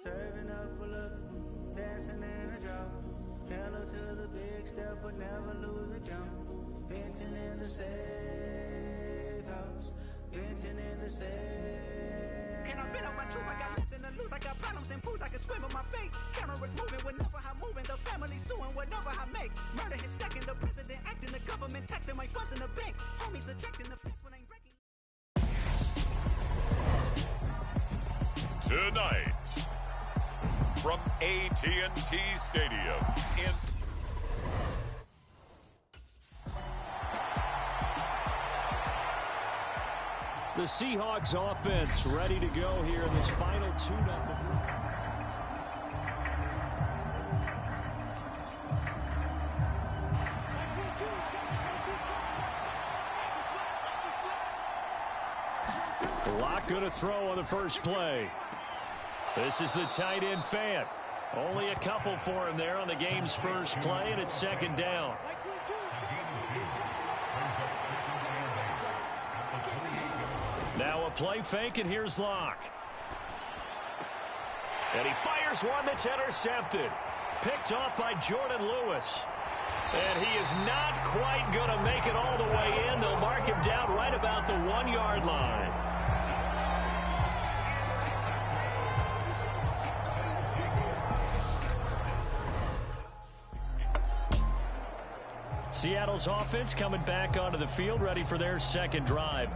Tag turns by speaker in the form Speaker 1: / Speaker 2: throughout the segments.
Speaker 1: Serving up a look, dancing in a drought. Hello to the big step, but never lose a count. Venting in the safe house, venting in the safe. Can I vent out my truth? I got nothing to lose. I got problems and booze. I can swim in my fate. Cameras moving whenever I'm moving. The family suing whatever I make. Murder is stacking. The president acting. The government taxing my funds in the bank. Homies ejecting the fence when I'm breaking.
Speaker 2: Tonight, from AT&T Stadium in
Speaker 3: the Seahawks offense ready to go here in this final tune-up. Lock going to throw on the first play. This is the tight end Fant. Only a couple for him there on the game's first play, and it's second down. Now a play fake, and here's Locke. And he fires one that's intercepted. Picked off by Jordan Lewis. And he is not quite going to make it all the way in. They'll mark him down right about the 1-yard line. Seattle's offense coming back onto the field, ready for their second drive.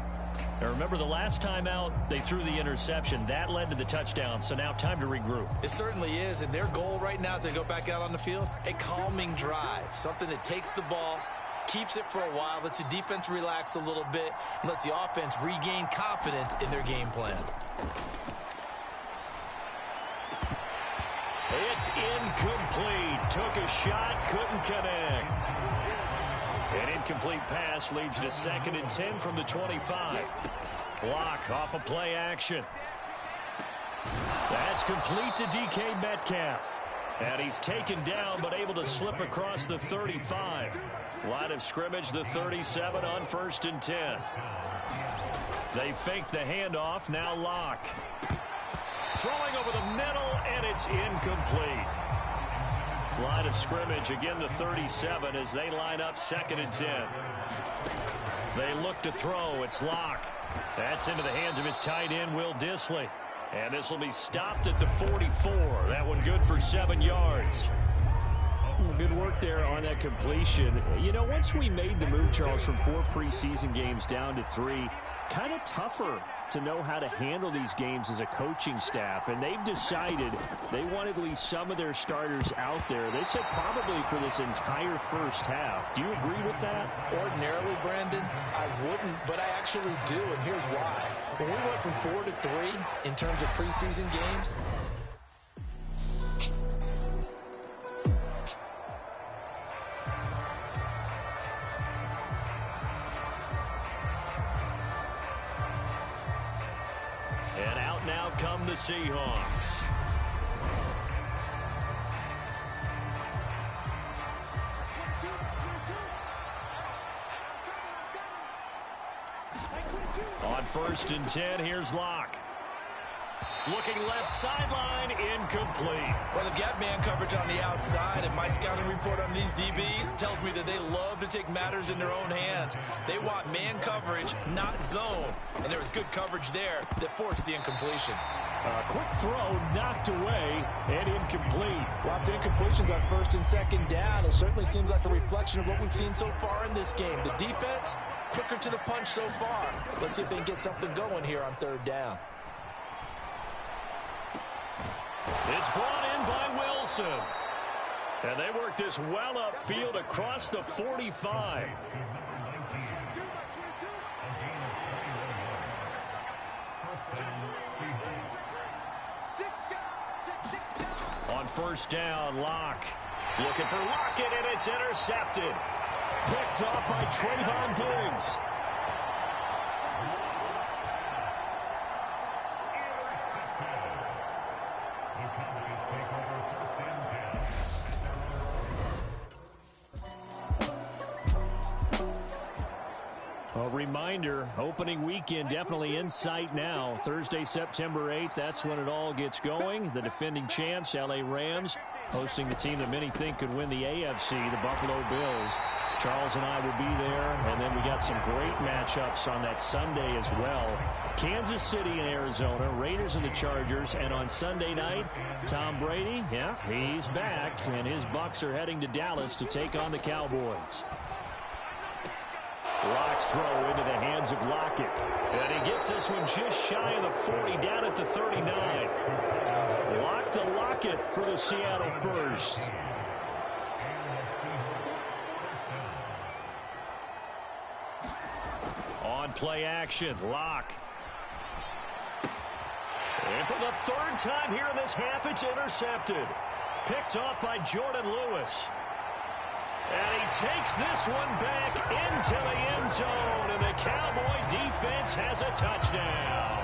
Speaker 3: Now remember, the last time out, they threw the interception. That led to the touchdown, so now time to regroup.
Speaker 4: It certainly is, and their goal right now as they go back out on the field, a calming drive, something that takes the ball, keeps it for a while, lets the defense relax a little bit, and lets the offense regain confidence in their game plan.
Speaker 3: It's incomplete. Took a shot, couldn't connect. An incomplete pass leads to 2nd and 10 from the 25. Block off a play action. That's complete to DK Metcalf. And he's taken down but able to slip across the 35. Line of scrimmage, the 37 on 1st and 10. They fake the handoff. Now Locke. Throwing over the middle, and it's incomplete. Line of scrimmage, again the 37 as they line up 2nd and 10. They look to throw. It's Locke. That's into the hands of his tight end, Will Dissly. And this will be stopped at the 44. That one good for 7 yards. Good work there on that completion. You know, once we made the move, Charles, from 4 preseason games down to 3, kind of tougher to know how to handle these games as a coaching staff, and they've decided they want at least some of their starters out there. They said probably for this entire first half. Do you agree with that?
Speaker 4: Ordinarily, Brandon, I wouldn't, but I actually do, and here's why. When we went from 4 to 3 in terms of preseason games,
Speaker 3: and out now come the Seahawks. On 1st and 10, here's Locke. Looking left sideline, incomplete.
Speaker 4: Well, they've got man coverage on the outside, and my scouting report on these DBs tells me that they love to take matters in their own hands. They want man coverage, not zone. And there was good coverage there that forced the incompletion.
Speaker 3: Quick throw knocked away and incomplete.
Speaker 5: Lots of incompletions on 1st and 2nd down. It certainly seems like a reflection of what we've seen so far in this game. The defense, quicker to the punch so far. Let's see if they can get something going here on 3rd down.
Speaker 3: It's brought in by Wilson. And they work this well upfield across the 45. On 1st down, Locke. Looking for Lockett, and it's intercepted. Picked off by Trayvon Diggs. A reminder, opening weekend definitely in sight now. Thursday, September 8th, that's when it all gets going. The defending champs, LA Rams, hosting the team that many think could win the AFC, the Buffalo Bills. Charles and I will be there, and then we got some great matchups on that Sunday as well. Kansas City and Arizona, Raiders and the Chargers, and on Sunday night, Tom Brady, yeah, he's back, and his Bucs are heading to Dallas to take on the Cowboys. Lock's throw into the hands of Lockett. And he gets this one just shy of the 40, down at the 39. Lock to Lockett for the Seattle first. On play action, Lock. And for the third time here in this half, it's intercepted. Picked off by Jordan Lewis. And he takes this one back into the end zone, and the Cowboy defense has a touchdown.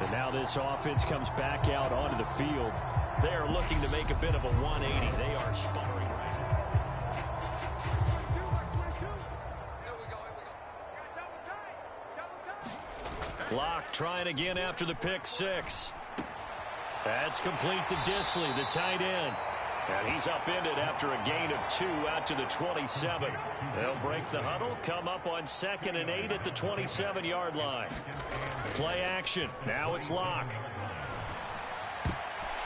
Speaker 3: And now this offense comes back out onto the field. They are looking to make a bit of a 180. They are sputtering right now. Lock trying again after the pick six. That's complete to Disley, the tight end. And he's upended after a gain of 2 out to the 27. They'll break the huddle, come up on 2nd and 8 at the 27-yard line. Play action. Now it's Lock.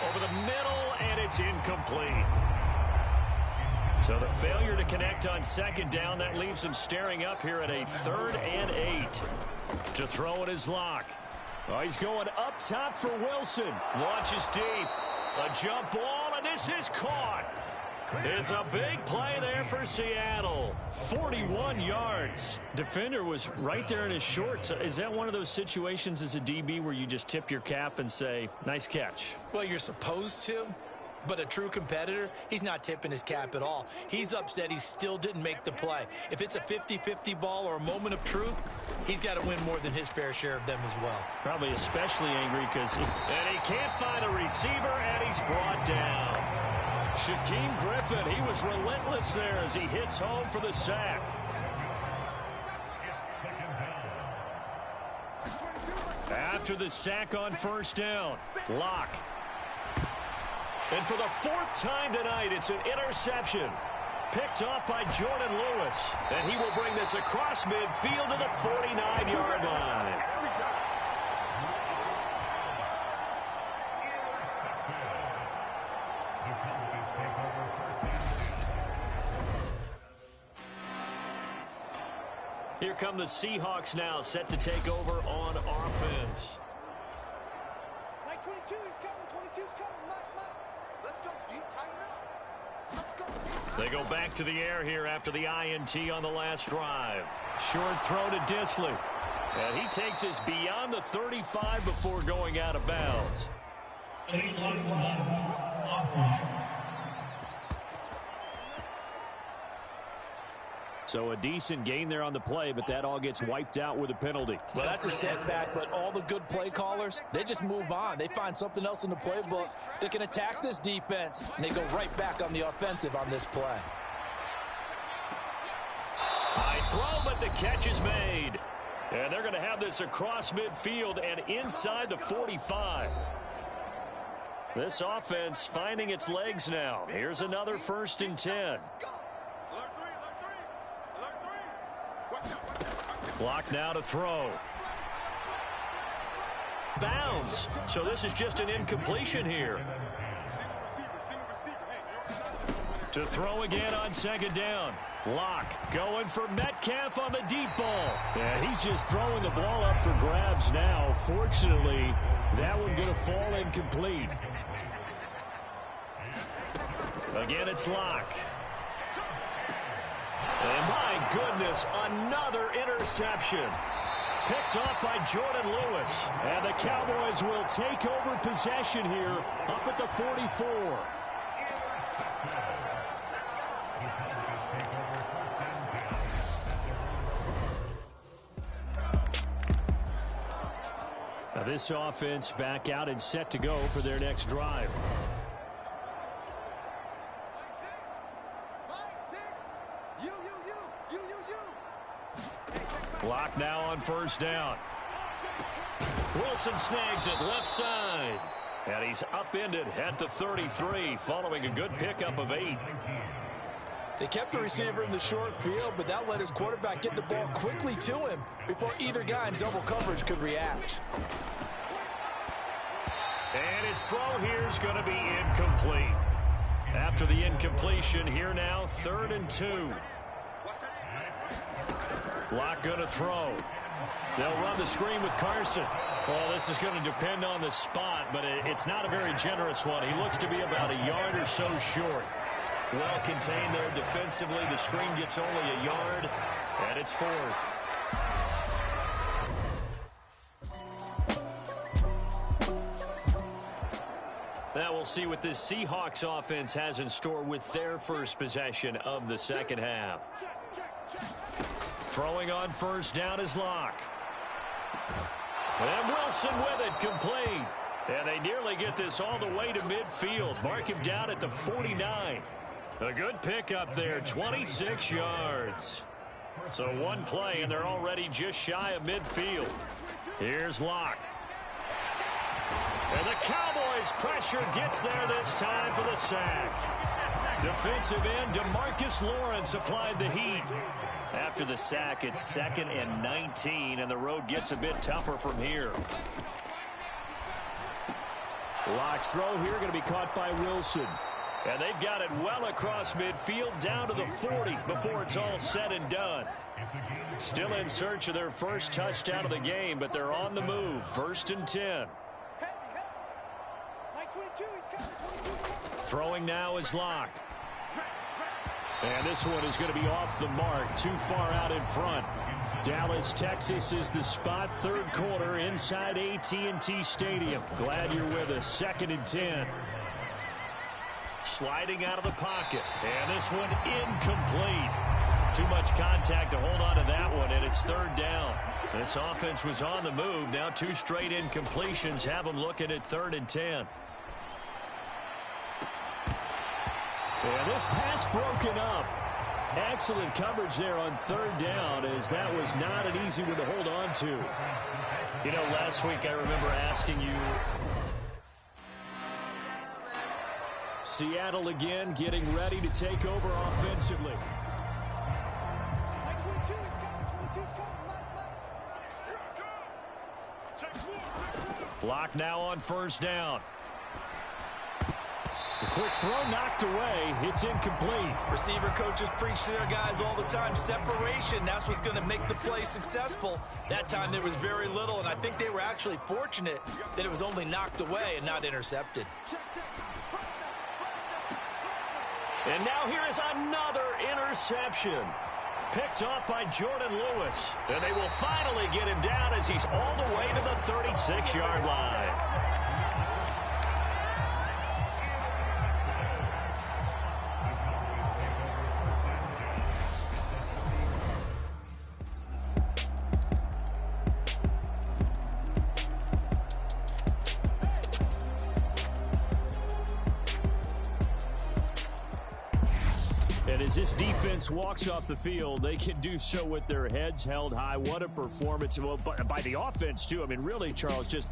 Speaker 3: Over the middle, and it's incomplete. So the failure to connect on 2nd down, that leaves him staring up here at a 3rd and 8. To throw it is Lock. Oh, he's going up top for Wilson. Launches deep. A jump ball, and this is caught. It's a big play there for Seattle. 41 yards. Defender was right there in his shorts. Is that one of those situations as a DB where you just tip your cap and say, nice catch?
Speaker 4: Well, you're supposed to. But a true competitor, he's not tipping his cap at all. He's upset he still didn't make the play. If it's a 50-50 ball or a moment of truth, he's got to win more than his fair share of them as well.
Speaker 3: Probably especially angry because he can't find a receiver, and he's brought down. Shaquem Griffin, he was relentless there as he hits home for the sack. After the sack on 1st down, Lock. And for the 4th time tonight, it's an interception. Picked off by Jordan Lewis. And he will bring this across midfield to the 49-yard line. Here come the Seahawks now, set to take over on offense.
Speaker 6: Like 22 is coming, 22's coming, Mike. Let's go deep, tighten up. Let's go deep.
Speaker 3: They go back to the air here after the INT on the last drive. Short throw to Disley. And he takes us beyond the 35 before going out of bounds. So a decent gain there on the play, but that all gets wiped out with a penalty.
Speaker 5: Well, that's a setback, but all the good play callers, they just move on. They find something else in the playbook that can attack this defense, and they go right back on the offensive on this play.
Speaker 3: High throw, but the catch is made. And they're going to have this across midfield and inside the 45. This offense finding its legs now. Here's another 1st and 10. Block now to throw. Bounds. So this is just an incompletion here. To throw again on 2nd down. Lock going for Metcalf on the deep ball. Yeah, he's just throwing the ball up for grabs now. Fortunately, that one going to fall incomplete. Again, it's Lock. And my goodness, another interception. Picked off by Jordan Lewis. And the Cowboys will take over possession here up at the 44. This offense back out and set to go for their next drive. Block now on first down. Wilson snags it left side. And he's upended at the 33 following a good pickup of 8.
Speaker 5: They kept the receiver in the short field, but that let his quarterback get the ball quickly to him before either guy in double coverage could react.
Speaker 3: And his throw here is going to be incomplete. After the incompletion, here now, 3rd and 2. Block going to throw. They'll run the screen with Carson. Well, this is going to depend on the spot, but it's not a very generous one. He looks to be about a yard or so short. Well contained there defensively. The screen gets only a yard, and it's 4th. Now we'll see what this Seahawks offense has in store with their first possession of the second half. Throwing on first down is Locke. And Wilson with it, complete. And they nearly get this all the way to midfield. Mark him down at the 49. A good pickup there, 26 yards. So one play, and they're already just shy of midfield. Here's Locke. And the Cowboys pressure gets there this time for the sack. Defensive end DeMarcus Lawrence applied the heat. After the sack, it's 2nd and 19, and the road gets a bit tougher from here.
Speaker 5: Locke's throw here going to be caught by Wilson.
Speaker 3: And they've got it well across midfield, down to the 40 before it's all said and done. Still in search of their first touchdown of the game, but they're on the move. 1st and 10. Throwing now is Locke. And this one is going to be off the mark, too far out in front. Dallas, Texas is the spot, 3rd quarter inside AT&T Stadium. Glad you're with us. 2nd and 10. Sliding out of the pocket. And this one incomplete. Too much contact to hold on to that one, and it's 3rd down. This offense was on the move. Now 2 straight incompletions have them looking at 3rd and 10. And this pass broken up. Excellent coverage there on 3rd down, as that was not an easy one to hold on to. You know, last week I remember asking you, Seattle again getting ready to take over offensively. Block now on first down. The quick throw knocked away. It's incomplete.
Speaker 4: Receiver coaches preach to their guys all the time. Separation, that's what's going to make the play successful. That time there was very little, and I think they were actually fortunate that it was only knocked away and not intercepted.
Speaker 3: And now here is another interception. Picked off by Jordan Lewis. And they will finally get him down as he's all the way to the 36-yard line. And as this defense walks off the field, they can do so with their heads held high. What a performance. Well, by the offense, too. I mean, really, Charles, just...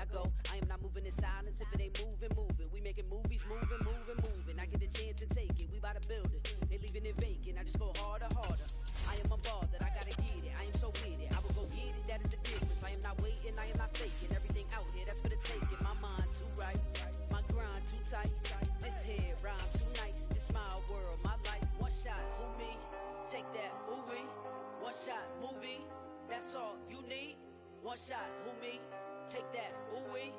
Speaker 7: I go. I am not moving in silence. If it ain't moving, move it. We making movies, moving. I get the chance to take it. We bout to build it. They leaving it vacant. I just go harder. I am a ball that I gotta get it. I am so with it. I will go get it. That is the difference. I am not waiting. I am not faking. Everything out here, that's for the taking. My mind too right. My grind too tight. This head rhyme too nice. This my world, my life. One shot, who me? Take that, ooh-wee. One shot, movie. That's all you need. One shot, who me? Take that, ooh-wee.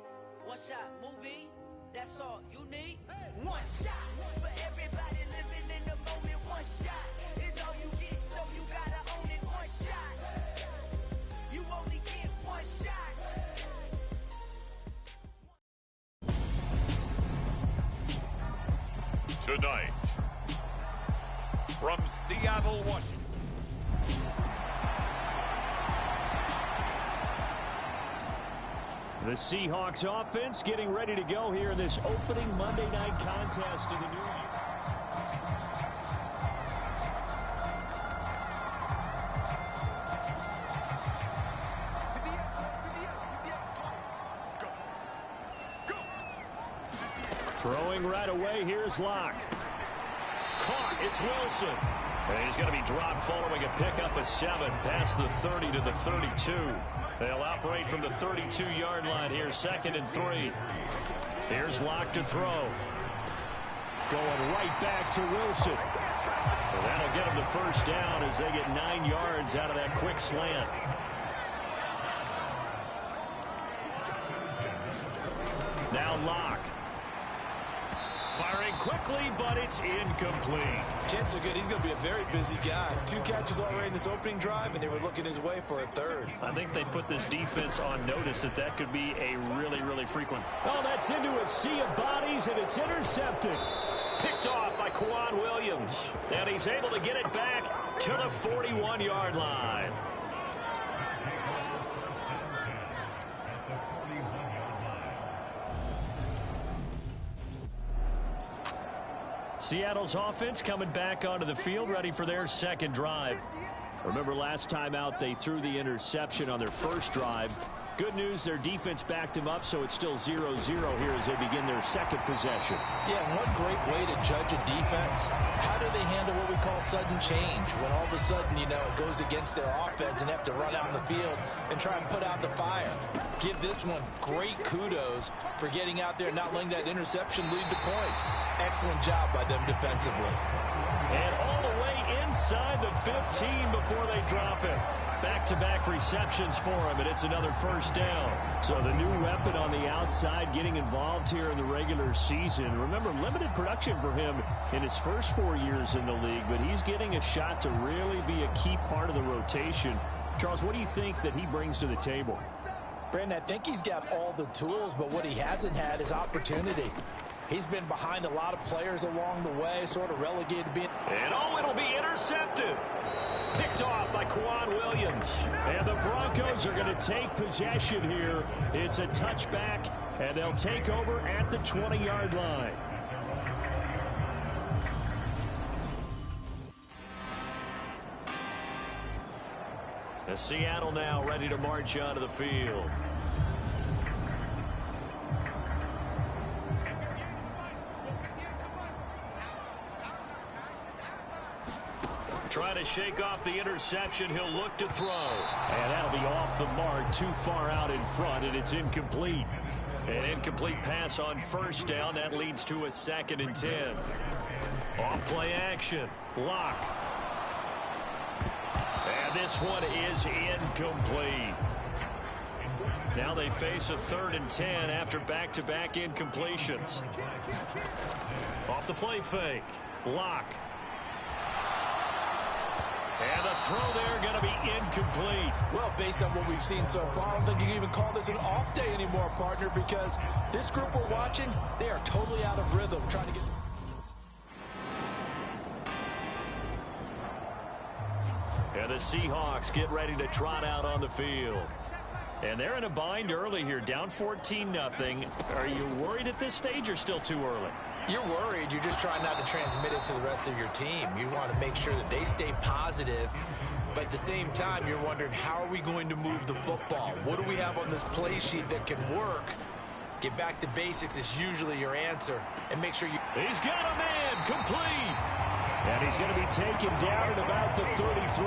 Speaker 7: One shot, movie. That's all you need.
Speaker 8: One shot for everybody living in the moment. One shot is all you get, so you gotta own it. One shot. You only get one shot.
Speaker 2: Tonight, from Seattle, Washington.
Speaker 3: The Seahawks offense getting ready to go here in this opening Monday night contest in the new year. Throwing right away, here's Locke. Caught, it's Wilson. And he's going to be dropped following a pickup of 7 past the 30 to the 32. They'll operate from the 32-yard line here, 2nd and 3. Here's Locke to throw. Going right back to Wilson. And that'll get him the first down as they get 9 yards out of that quick slant. Now Locke. Firing quickly, but it's incomplete.
Speaker 4: Chances are good he's going to be a very busy guy. 2 catches already in this opening drive, and they were looking his way for a 3rd.
Speaker 3: I think they put this defense on notice that could be a really frequent. Oh, that's into a sea of bodies, and it's intercepted. Picked off by Quan Williams. And he's able to get it back to the 41-yard line. Seattle's offense coming back onto the field, ready for their second drive. Remember last time out, they threw the interception on their first drive. Good news, their defense backed him up, so it's still 0-0 here as they begin their second possession.
Speaker 5: Yeah, one great way to judge a defense, how do they handle what we call sudden change? When all of a sudden, you know, it goes against their offense and have to run out in the field and try and put out the fire. Give this one great kudos for getting out there and not letting that interception lead to points. Excellent job by them defensively.
Speaker 3: And all the way inside the 15 before they drop it. Back-to-back receptions for him, and it's another first down. So the new weapon on the outside getting involved here in the regular season. Remember, limited production for him in his first 4 years in the league, but he's getting a shot to really be a key part of the rotation. Charles, what do you think that he brings to the table?
Speaker 5: Brandon, I think he's got all the tools, but what he hasn't had is opportunity. He's been behind a lot of players along the way, sort of relegated to being...
Speaker 3: And oh, it'll be intercepted. Picked off by Quan Williams. And the Broncos are going to take possession here. It's a touchback, and they'll take over at the 20-yard line. The Seattle now ready to march onto the field. Trying to shake off the interception. He'll look to throw. And that'll be off the mark, too far out in front, and it's incomplete. An incomplete pass on first down. That leads to a 2nd and 10. Off play action. Locke. And this one is incomplete. Now they face a 3rd and 10 after back-to-back incompletions. Off the play fake. Locke. And the throw there going to be incomplete.
Speaker 5: Well, based on what we've seen so far, I don't think you can even call this an off day anymore, partner, because this group we're watching, they are totally out of rhythm trying to get...
Speaker 3: And the Seahawks get ready to trot out on the field. And they're in a bind early here, down 14-0. Are you worried at this stage or still too early?
Speaker 4: You're worried. You're just trying not to transmit it to the rest of your team. You want to make sure that they stay positive But at the same time, you're wondering, how are we going to move the football? What do we have on this play sheet that can work? Get back to basics is usually your answer. And make sure you...
Speaker 3: He's got a man complete. And he's going to be taken down at about the 33.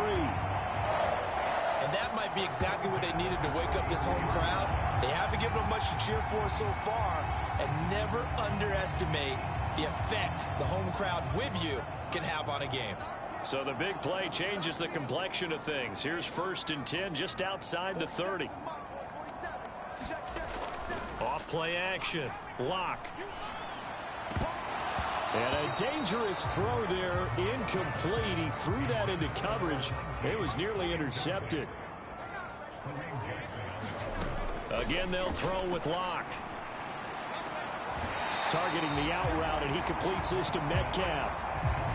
Speaker 4: And that might be exactly what they needed to wake up this home crowd. They haven't given them much to cheer for so far. And never underestimate the effect the home crowd with you can have on a game.
Speaker 3: So the big play changes the complexion of things. Here's 1st and 10 just outside the 30. Off play action. Lock. And a dangerous throw there. Incomplete. He threw that into coverage. It was nearly intercepted. Again, they'll throw with Lock. Targeting the out route, and he completes this to Metcalf.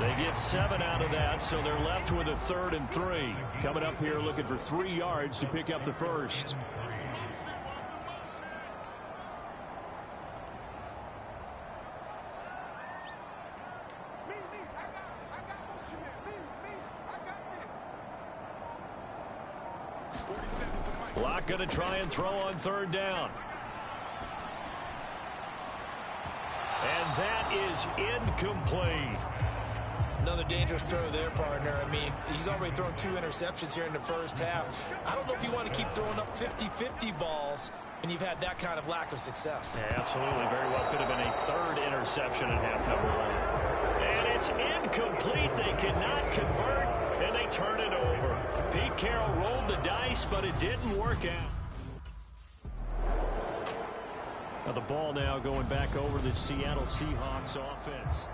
Speaker 3: They get 7 out of that, so they're left with a 3rd and 3. Coming up here looking for 3 yards to pick up the first. Lock going to try and throw on 3rd down. And that is incomplete.
Speaker 4: Another dangerous throw there, partner. I mean, he's already thrown 2 interceptions here in the first half. I don't know if you want to keep throwing up 50-50 balls when you've had that kind of lack of success.
Speaker 3: Yeah, absolutely. Very well could have been a 3rd interception in half number 1. And it's incomplete. They cannot convert, and they turn it over. Pete Carroll rolled the dice, but it didn't work out. Now the ball now going back over the Seattle Seahawks offense.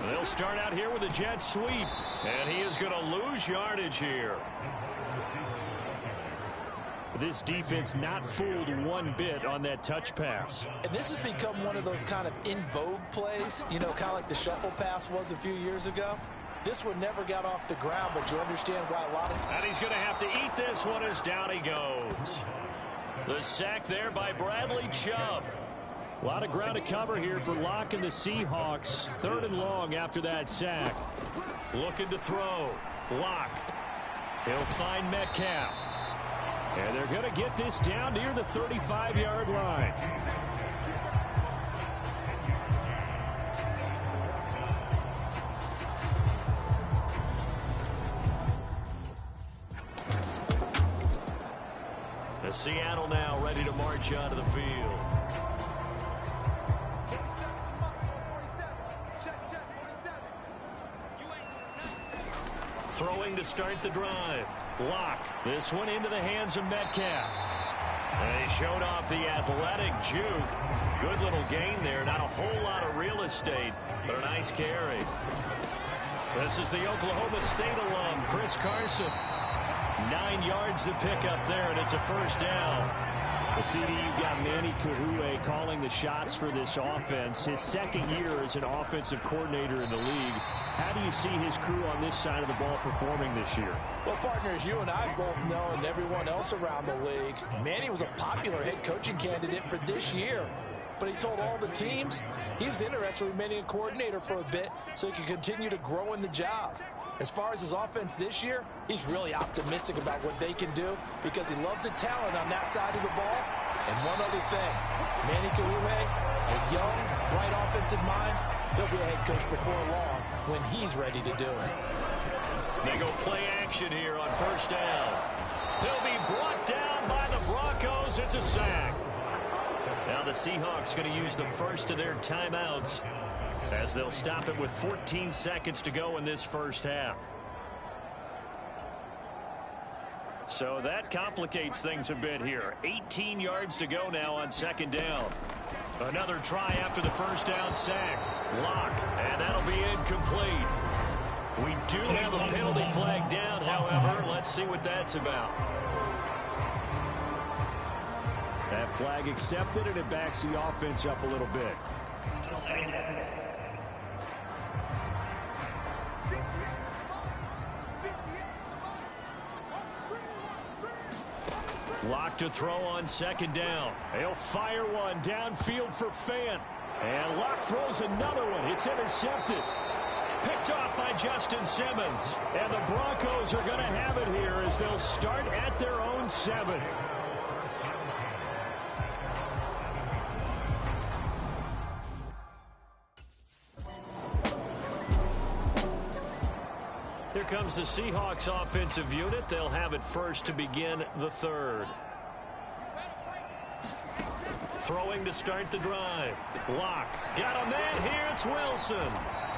Speaker 3: They'll start out here with a jet sweep, and he is going to lose yardage here. This defense not fooled one bit on that touch pass.
Speaker 5: And this has become one of those kind of in vogue plays, you know, kind of like the shuffle pass was a few years ago. This one never got off the ground, but you understand why a lot of...
Speaker 3: And he's going to have to eat this one as down he goes. The sack there by Bradley Chubb. A lot of ground to cover here for Locke and the Seahawks. 3rd and long after that sack. Looking to throw. Locke. He'll find Metcalf. And they're going to get this down near the 35-yard line. The Seattle now ready to march onto the field. Throwing to start the drive. Lock. This one into the hands of Metcalf. And he showed off the athletic juke. Good little gain there. Not a whole lot of real estate, but a nice carry. This is the Oklahoma State alum, Chris Carson. 9 yards to pick up there, and it's a 1st down. Well, CD, you've got Manny Kahue calling the shots for this offense. His 2nd year as an offensive coordinator in the league. How do you see his crew on this side of the ball performing this year?
Speaker 5: Well, partners, you and I both know, and everyone else around the league, Manny was a popular head coaching candidate for this year. But he told all the teams he was interested in remaining a coordinator for a bit so he could continue to grow in the job. As far as his offense this year, he's really optimistic about what they can do because he loves the talent on that side of the ball. And one other thing, Manny Kahue, a young, bright offensive mind, he'll be a head coach before long when he's ready to do it.
Speaker 3: They go play action here on 1st down. He'll be brought down by the Broncos. It's a sack. Now the Seahawks going to use the first of their timeouts as they'll stop it with 14 seconds to go in this 1st half. So that complicates things a bit here. 18 yards to go now on 2nd down. Another try after the 1st down sack. Lock, and that'll be incomplete. We do have a penalty flag down, however. Let's see what that's about. That flag accepted, and it backs the offense up a little bit. Lock to throw on second down. He'll fire one downfield for Fant. And Locke throws another one. It's intercepted. Picked off by Justin Simmons. And the Broncos are going to have it here as they'll start at their own 7. Here comes the Seahawks offensive unit. They'll have it first to begin the third. Throwing to start the drive. Locke. Got a man here. It's Wilson.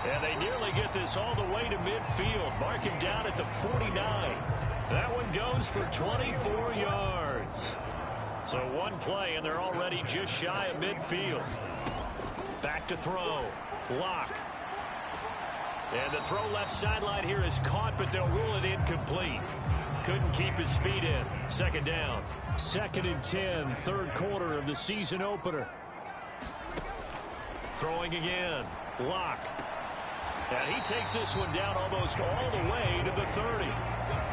Speaker 3: And they nearly get this all the way to midfield. Mark him down at the 49. That one goes for 24 yards. So one play, and they're already just shy of midfield. Back to throw. Locke. And the throw left sideline here is caught, but they'll rule it incomplete. Couldn't keep his feet in. Second down. 2nd and 10, third quarter of the season opener. Throwing again. Locke. And he takes this one down almost all the way to the 30.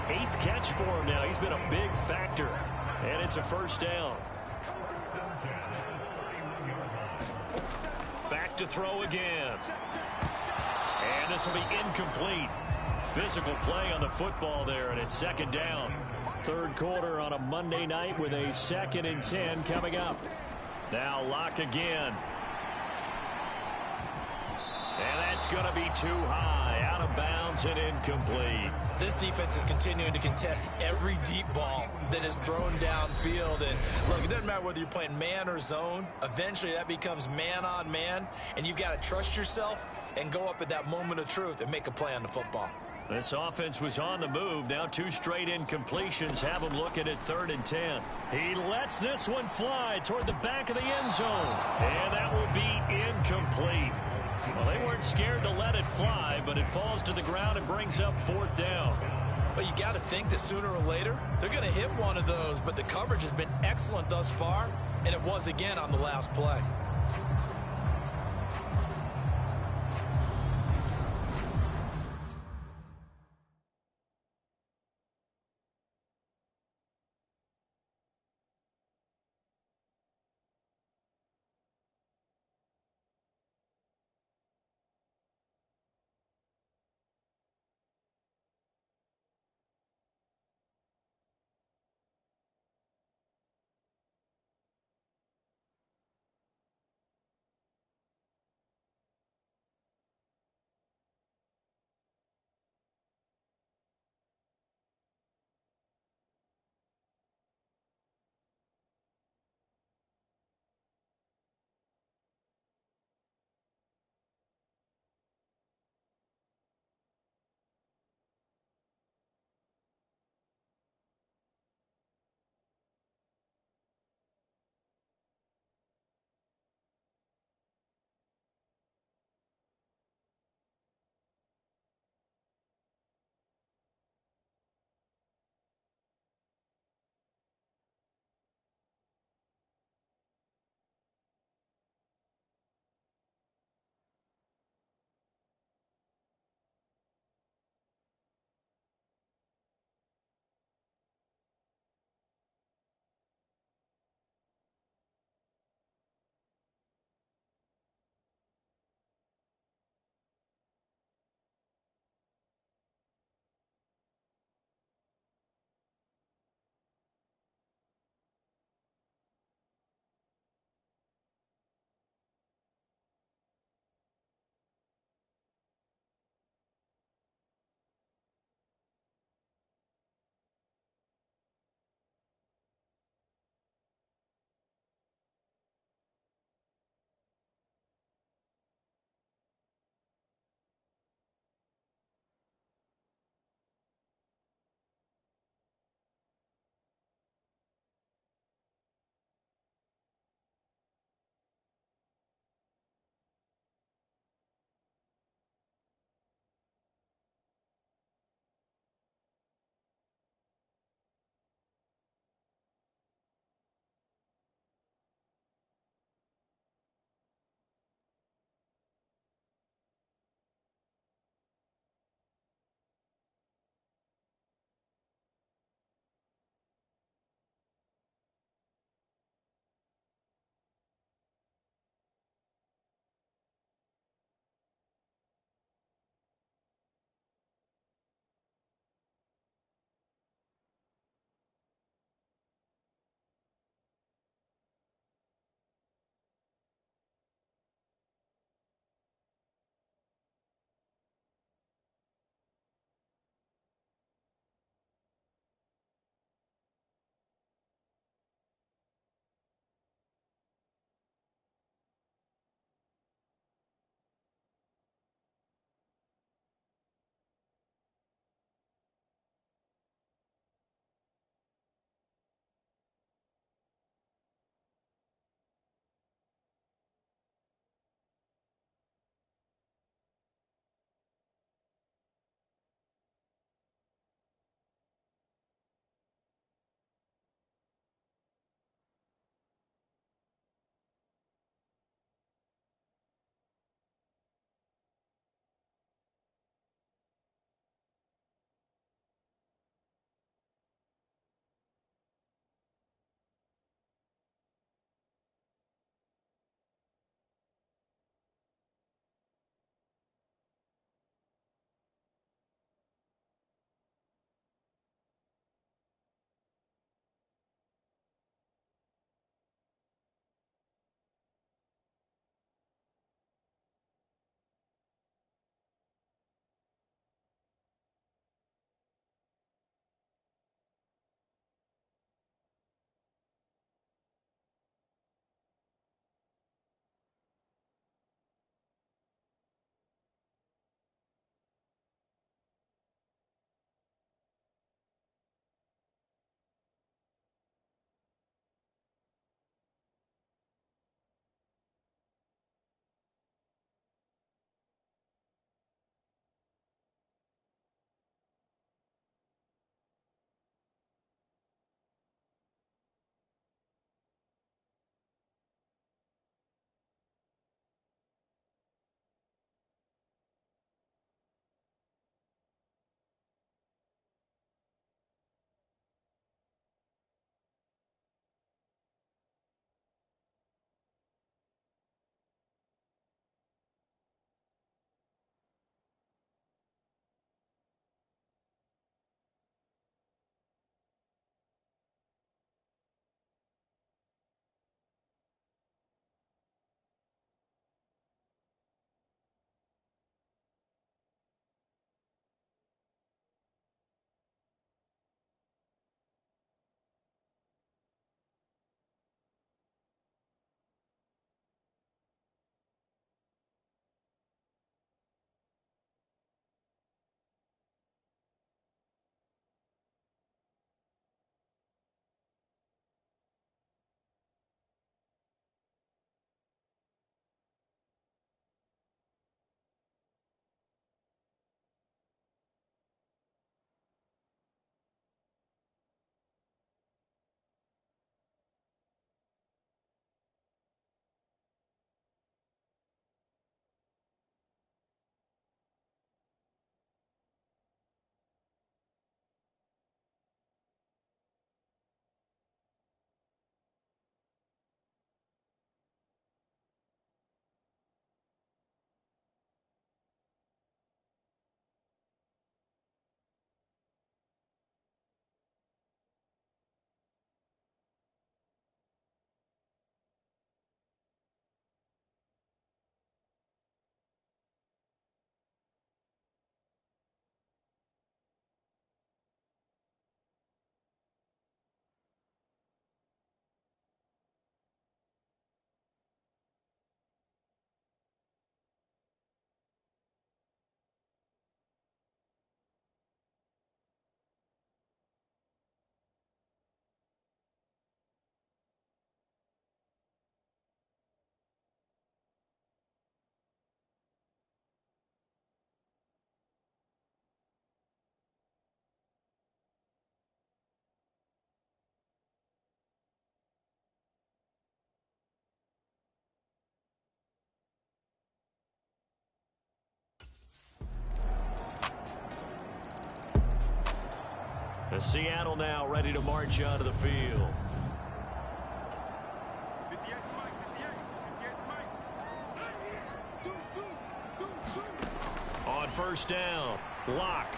Speaker 3: 8th catch for him now. He's been a big factor. And it's a first down. Back to throw again. And this will be incomplete. Physical play on the football there, and it's second down. Third quarter on a Monday night with a 2nd and 10 coming up. Now Locke again. And that's going to be too high, out of bounds and incomplete.
Speaker 4: This defense is continuing to contest every deep ball that is thrown downfield. And look, it doesn't matter whether you're playing man or zone. Eventually that becomes man on man, and you've got to trust yourself and go up at that moment of truth and make a play on the football.
Speaker 3: This offense was on the move. Now 2 straight incompletions have him looking at 3rd and 10. He lets this one fly toward the back of the end zone. And that will be incomplete. Well, they weren't scared to let it fly, but it falls to the ground and brings up 4th down.
Speaker 4: But you got to think that sooner or later, they're going to hit one of those. But the coverage has been excellent thus far, and it was again on the last play.
Speaker 3: The Seattle now ready to march onto the field. On first down, Locke.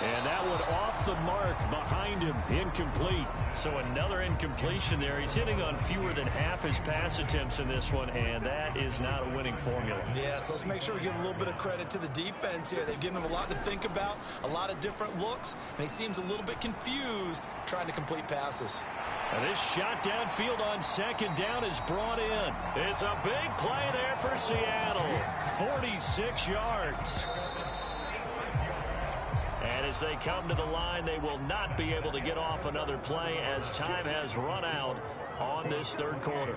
Speaker 3: And that one off the mark behind him, incomplete. So another incompletion there. He's hitting on fewer than half his pass attempts in this one, and that is not a winning formula.
Speaker 4: Yeah, so let's make sure we give a little bit of credit to the defense here. They've given him a lot to think about, a lot of different looks, and he seems a little bit confused trying to complete passes.
Speaker 3: And this shot downfield on second down is brought in. It's a big play there for Seattle. 46 yards. And as they come to the line, they will not be able to get off another play as time has run out on this third quarter.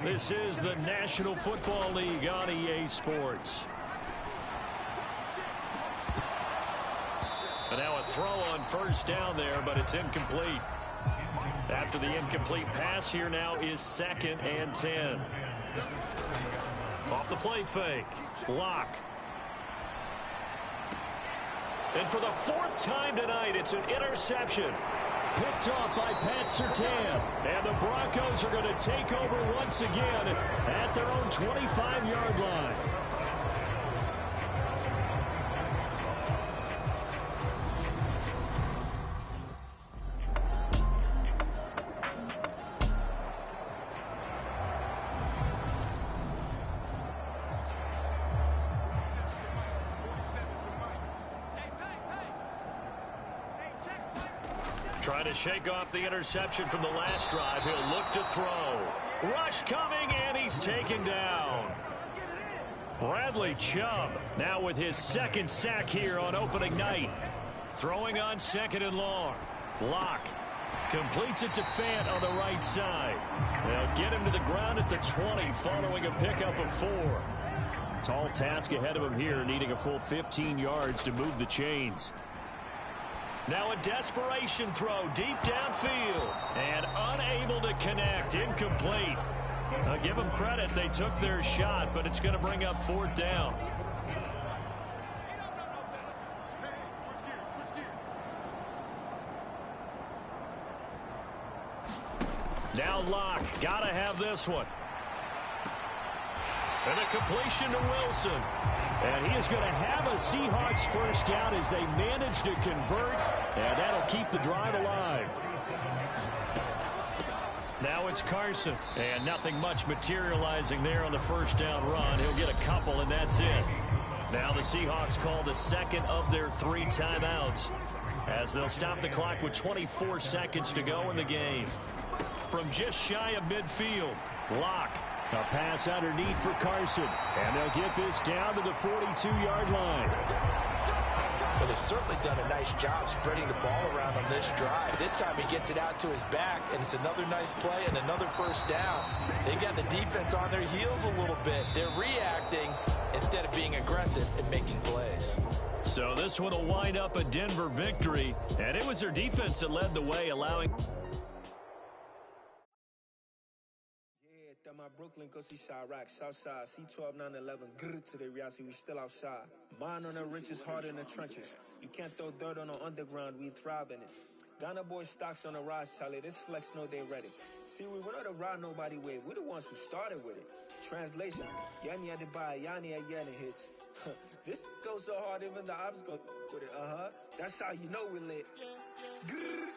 Speaker 3: This is the National Football League on EA Sports. And now a throw on first down there, but it's incomplete. After the incomplete pass, here now is 2nd and 10. Off the play fake, Locke. And for the 4th time tonight, it's an interception. Picked off by Pat Surtain. And the Broncos are going to take over once again at their own 25-yard line. Trying to shake off the interception from the last drive. He'll look to throw. Rush coming, and he's taken down. Bradley Chubb now with his 2nd sack here on opening night. Throwing on 2nd and long. Locke completes it to Fant on the right side. They'll get him to the ground at the 20 following a pickup of 4. Tall task ahead of him here, needing a full 15 yards to move the chains. Now a desperation throw deep downfield and unable to connect. Incomplete. I'll give them credit. They took their shot, but it's going to bring up 4th down. Now Locke. Got to have this one. And a completion to Wilson. And he is going to have a Seahawks first down as they manage to convert. And that'll keep the drive alive. Now it's Carson. And nothing much materializing there on the first down run. He'll get a couple, and that's it. Now the Seahawks call the 2nd of their 3 timeouts as they'll stop the clock with 24 seconds to go in the game. From just shy of midfield, Locke. A pass underneath for Carson. And they'll get this down to the 42-yard line.
Speaker 5: Well, they've certainly done a nice job spreading the ball around on this drive. This time he gets it out to his back, and it's another nice play and another first down. They got the defense on their heels a little bit. They're reacting instead of being aggressive and making plays.
Speaker 3: So this one will wind up a Denver victory, and it was their defense that led the way, allowing...
Speaker 9: My Brooklyn, go see Chirac, Southside, C12, 911, grr to the reality, we still outside. Mine on the richest, heart in the trenches. You can't throw dirt on the underground, we thrive in it. Ghana boys stocks on the rise, Charlie, this flex know they ready. See, we went on the ride nobody wave, we the ones who started with it. Translation, Yanni had to buy, Yanni at Yanni hits. This goes so hard, even the ops go with it, That's how you know we lit. Grr,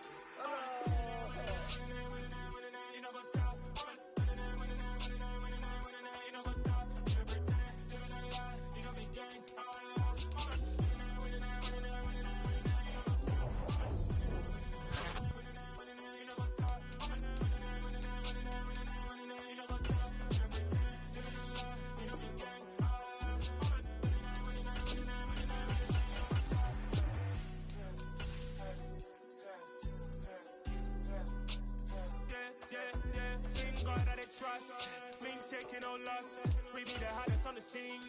Speaker 10: trust, been taking no loss. We be the hottest on the scene.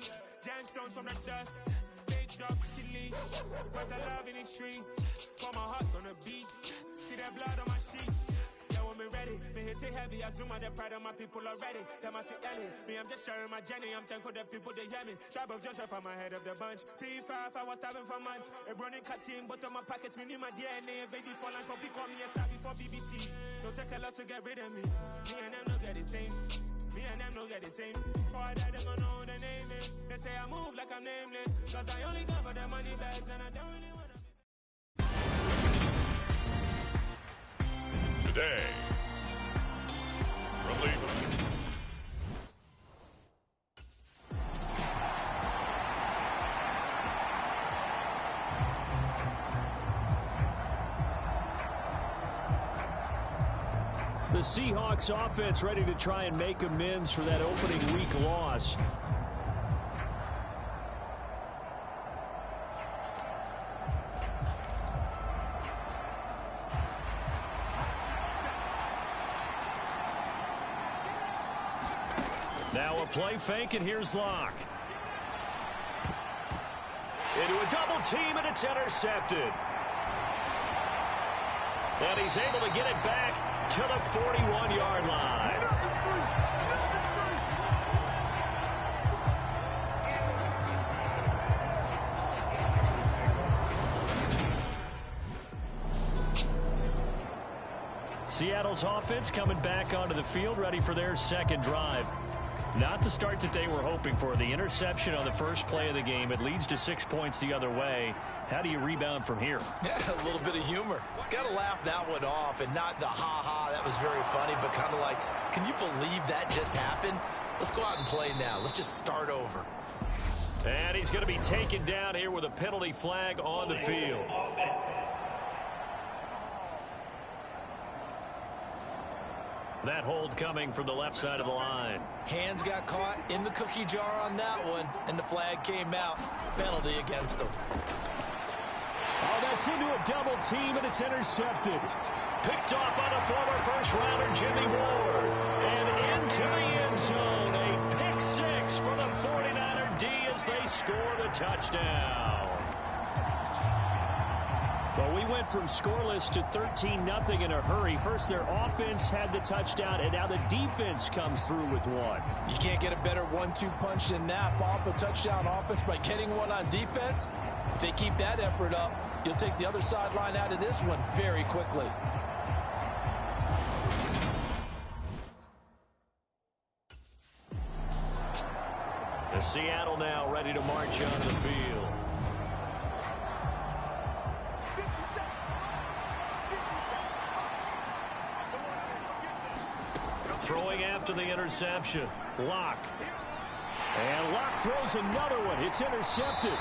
Speaker 10: Gemstones from the dust. Big dogs, silly. Was I love in the streets? For my heart gonna beat. See that blood on my sheets. Yeah, when we ready. steady. Me hit it heavy, I zoom out the pride of my people already. Them I see Ellie, me I'm just sharing my journey. I'm thankful the people they hear me. Tribe of Joseph, I'm ahead of the bunch. P5, I was starving for months. A running cut in bottom of my pockets, me need my DNA. Baby for lunch, but we call me a star before BBC. Don't take a lot to get rid of me. Me and them don't get the same. Me and them don't get the same. For I die, they gonna know who the name is. They say I move like I'm nameless. Cause I only cover the money bags and I don't really wanna be.
Speaker 2: Today, reliever.
Speaker 3: The Seahawks offense ready to try and make amends for that opening week loss. Now a play fake, and here's Locke. Into a double team, and it's intercepted. And he's able to get it back to the 41-yard line. Seattle's offense coming back onto the field, ready for their second drive. Not the start that they were hoping for. The interception on the first play of the game. It leads to 6 points the other way. How do you rebound from here?
Speaker 4: Yeah, a little bit of humor. Got to laugh that one off, and not the ha-ha, that was very funny, but kind of like, can you believe that just happened? Let's go out and play now. Let's just start over.
Speaker 3: And he's going to be taken down here with a penalty flag on the field. That hold coming from the left side of the line.
Speaker 4: Hands got caught in the cookie jar on that one, and the flag came out. Penalty against him.
Speaker 3: Oh, that's into a double team, and it's intercepted. Picked off by the former first-rounder Jimmy Ward. And into the end zone. A pick six for the 49er D as they score the touchdown. Well, we went from scoreless to 13-0 in a hurry. First, their offense had the touchdown, and now the defense comes through with one.
Speaker 5: You can't get a better 1-2 punch than that. Follow up a touchdown offense by getting one on defense. If they keep that effort up, you'll take the other sideline out of this one very quickly.
Speaker 3: The Seattle now ready to march onto the field. Throwing after the interception. Locke. And Locke throws another one. It's intercepted.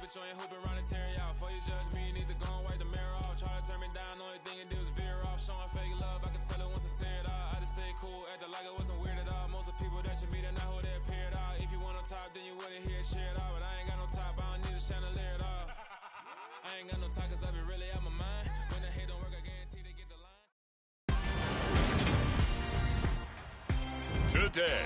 Speaker 10: You ain't hooping around and tear you out. For you judge me, you need to go and kid shit all, but I ain't got no top, I don't need a chandelier at all. I ain't got no talk, cause I be really out my mind. When the hate don't work, I guarantee they get the line.
Speaker 2: Today.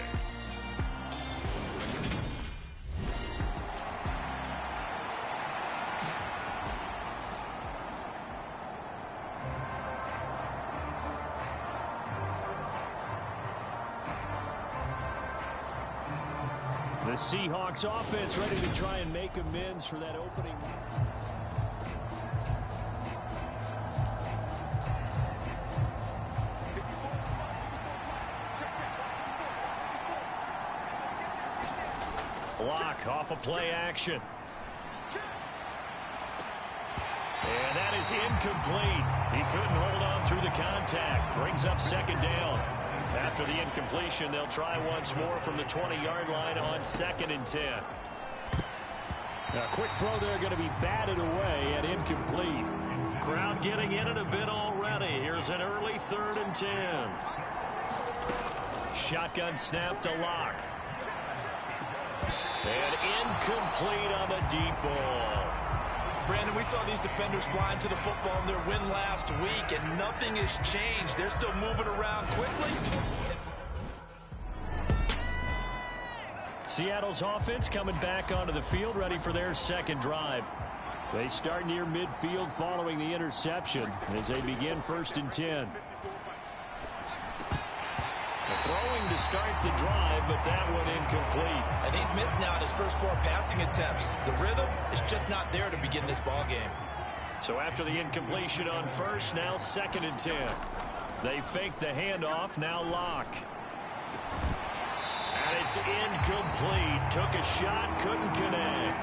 Speaker 3: The Seahawks offense ready to try and make amends for that opening. Block off a play action. And that is incomplete. He couldn't hold on through the contact. Brings up second down. After the incompletion, they'll try once more from the 20-yard line on 2nd and 10. A quick throw there going to be batted away and incomplete. Crowd getting in it a bit already. Here's an early 3rd and 10. Shotgun snap to Locke. And incomplete on the deep ball.
Speaker 4: Brandon, we saw these defenders flying to the football in their win last week, and nothing has changed. They're still moving around quickly.
Speaker 3: Seattle's offense coming back onto the field, ready for their second drive. They start near midfield following the interception as they begin 1st and 10. Throwing to start the drive, but that one incomplete.
Speaker 4: And he's missed now in his first 4 passing attempts. The rhythm is just not there to begin this ball game.
Speaker 3: So after the incompletion on first, now 2nd and 10. They fake the handoff, now Locke. And it's incomplete. Took a shot, couldn't connect.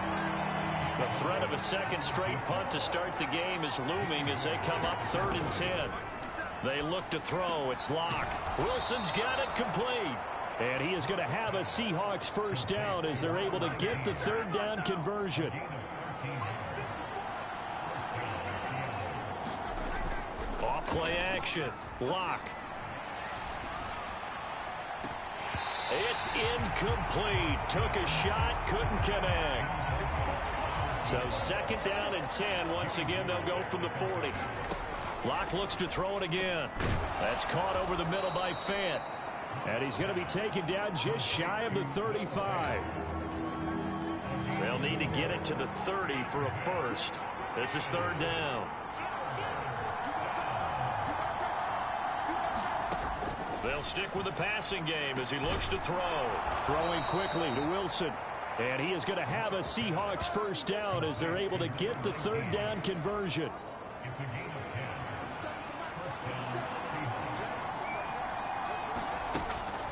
Speaker 3: The threat of a second straight punt to start the game is looming as they come up 3rd and 10. They look to throw. It's Locke. Wilson's got it complete. And he is going to have a Seahawks first down as they're able to get the 3rd down conversion. Off play action. Locke. It's incomplete. Took a shot, couldn't connect. So 2nd down and 10. Once again, they'll go from the 40. Locke looks to throw it again. That's caught over the middle by Fant. And he's going to be taken down just shy of the 35. They'll need to get it to the 30 for a first. This is 3rd down. They'll stick with the passing game as he looks to throw. Throwing quickly to Wilson. And he is going to have a Seahawks first down as they're able to get the 3rd down conversion.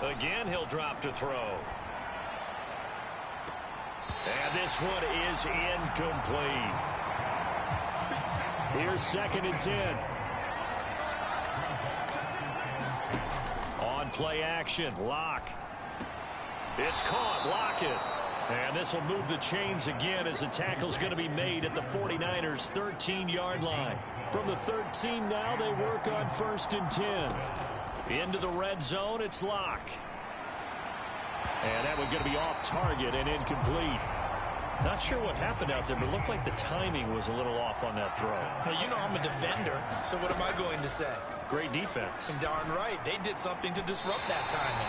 Speaker 3: Again, he'll drop to throw. And this one is incomplete. Here's 2nd and 10. On play action, Locke. It's caught, Lockett. And this will move the chains again as the tackle's going to be made at the 49ers' 13-yard line. From the 13 now, they work on 1st and 10. Into the red zone, it's Locke. And that one's going to be off target and incomplete. Not sure what happened out there, but it looked like the timing was a little off on that throw.
Speaker 4: Hey, you know I'm a defender, so what am I going to say?
Speaker 3: Great defense.
Speaker 4: And darn right, they did something to disrupt that timing.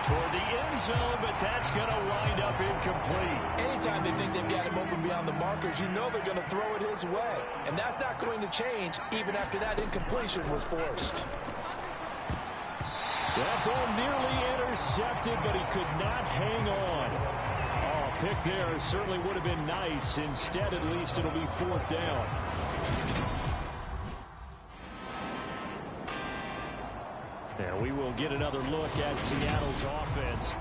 Speaker 3: Toward the end zone, but that's going to wind up incomplete.
Speaker 5: Anytime they think they've got him open beyond the markers, you know they're going to throw it his way. And that's not going to change even after that incompletion was forced.
Speaker 3: That ball nearly intercepted, but he could not hang on. Oh, pick there certainly would have been nice. Instead, at least it'll be 4th down. And we will get another look at Seattle's offense.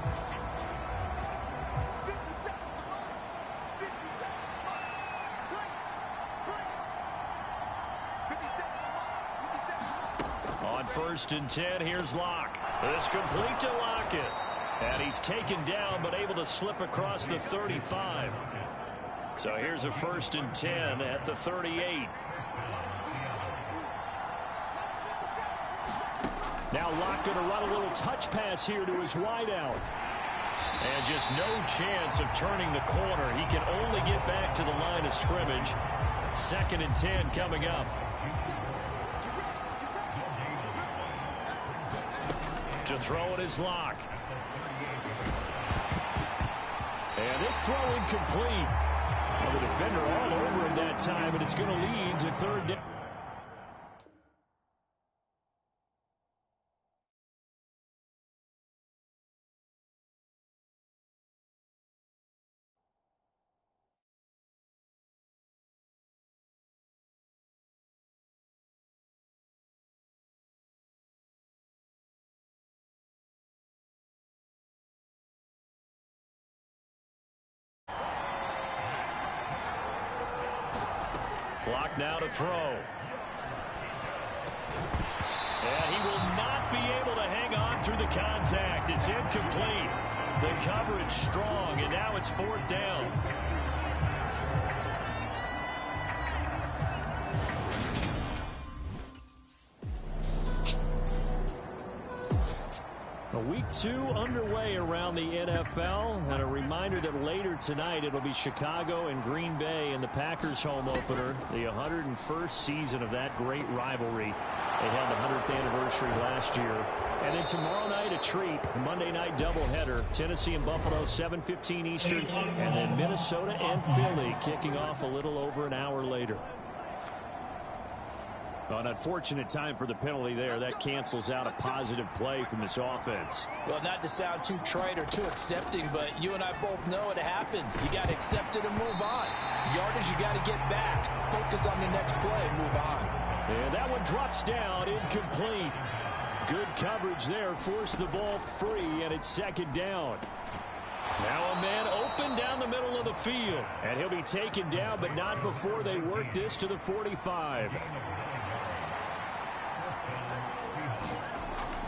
Speaker 3: On 1st and 10, here's Locke. This complete to Lockett. And he's taken down, but able to slip across the 35. So here's a 1st and 10 at the 38. Now Locke going to run a little touch pass here to his wideout. And just no chance of turning the corner. He can only get back to the line of scrimmage. 2nd and 10 coming up. To throw it is Locke. And this throw incomplete. Well, the defender all over him that time, and it's going to lead to 3rd down. Clock now to throw. And he will not be able to hang on through the contact. It's incomplete. The coverage strong, and now it's 4th down. Week 2 underway around the NFL, and a reminder that later tonight it'll be Chicago and Green Bay in the Packers home opener, the 101st season of that great rivalry. They had the 100th anniversary last year. And then tomorrow night a treat, a Monday night doubleheader, Tennessee and Buffalo 7:15 Eastern, and then Minnesota and Philly kicking off a little over an hour later. An unfortunate time for the penalty there. That cancels out a positive play from this offense.
Speaker 5: Well, not to sound too trite or too accepting, but you and I both know it happens. You got to accept it and move on. Yardage, you got to get back. Focus on the next play and move on.
Speaker 3: And that one drops down, incomplete. Good coverage there, forced the ball free, and it's 2nd down. Now a man open down the middle of the field, and he'll be taken down, but not before they work this to the 45.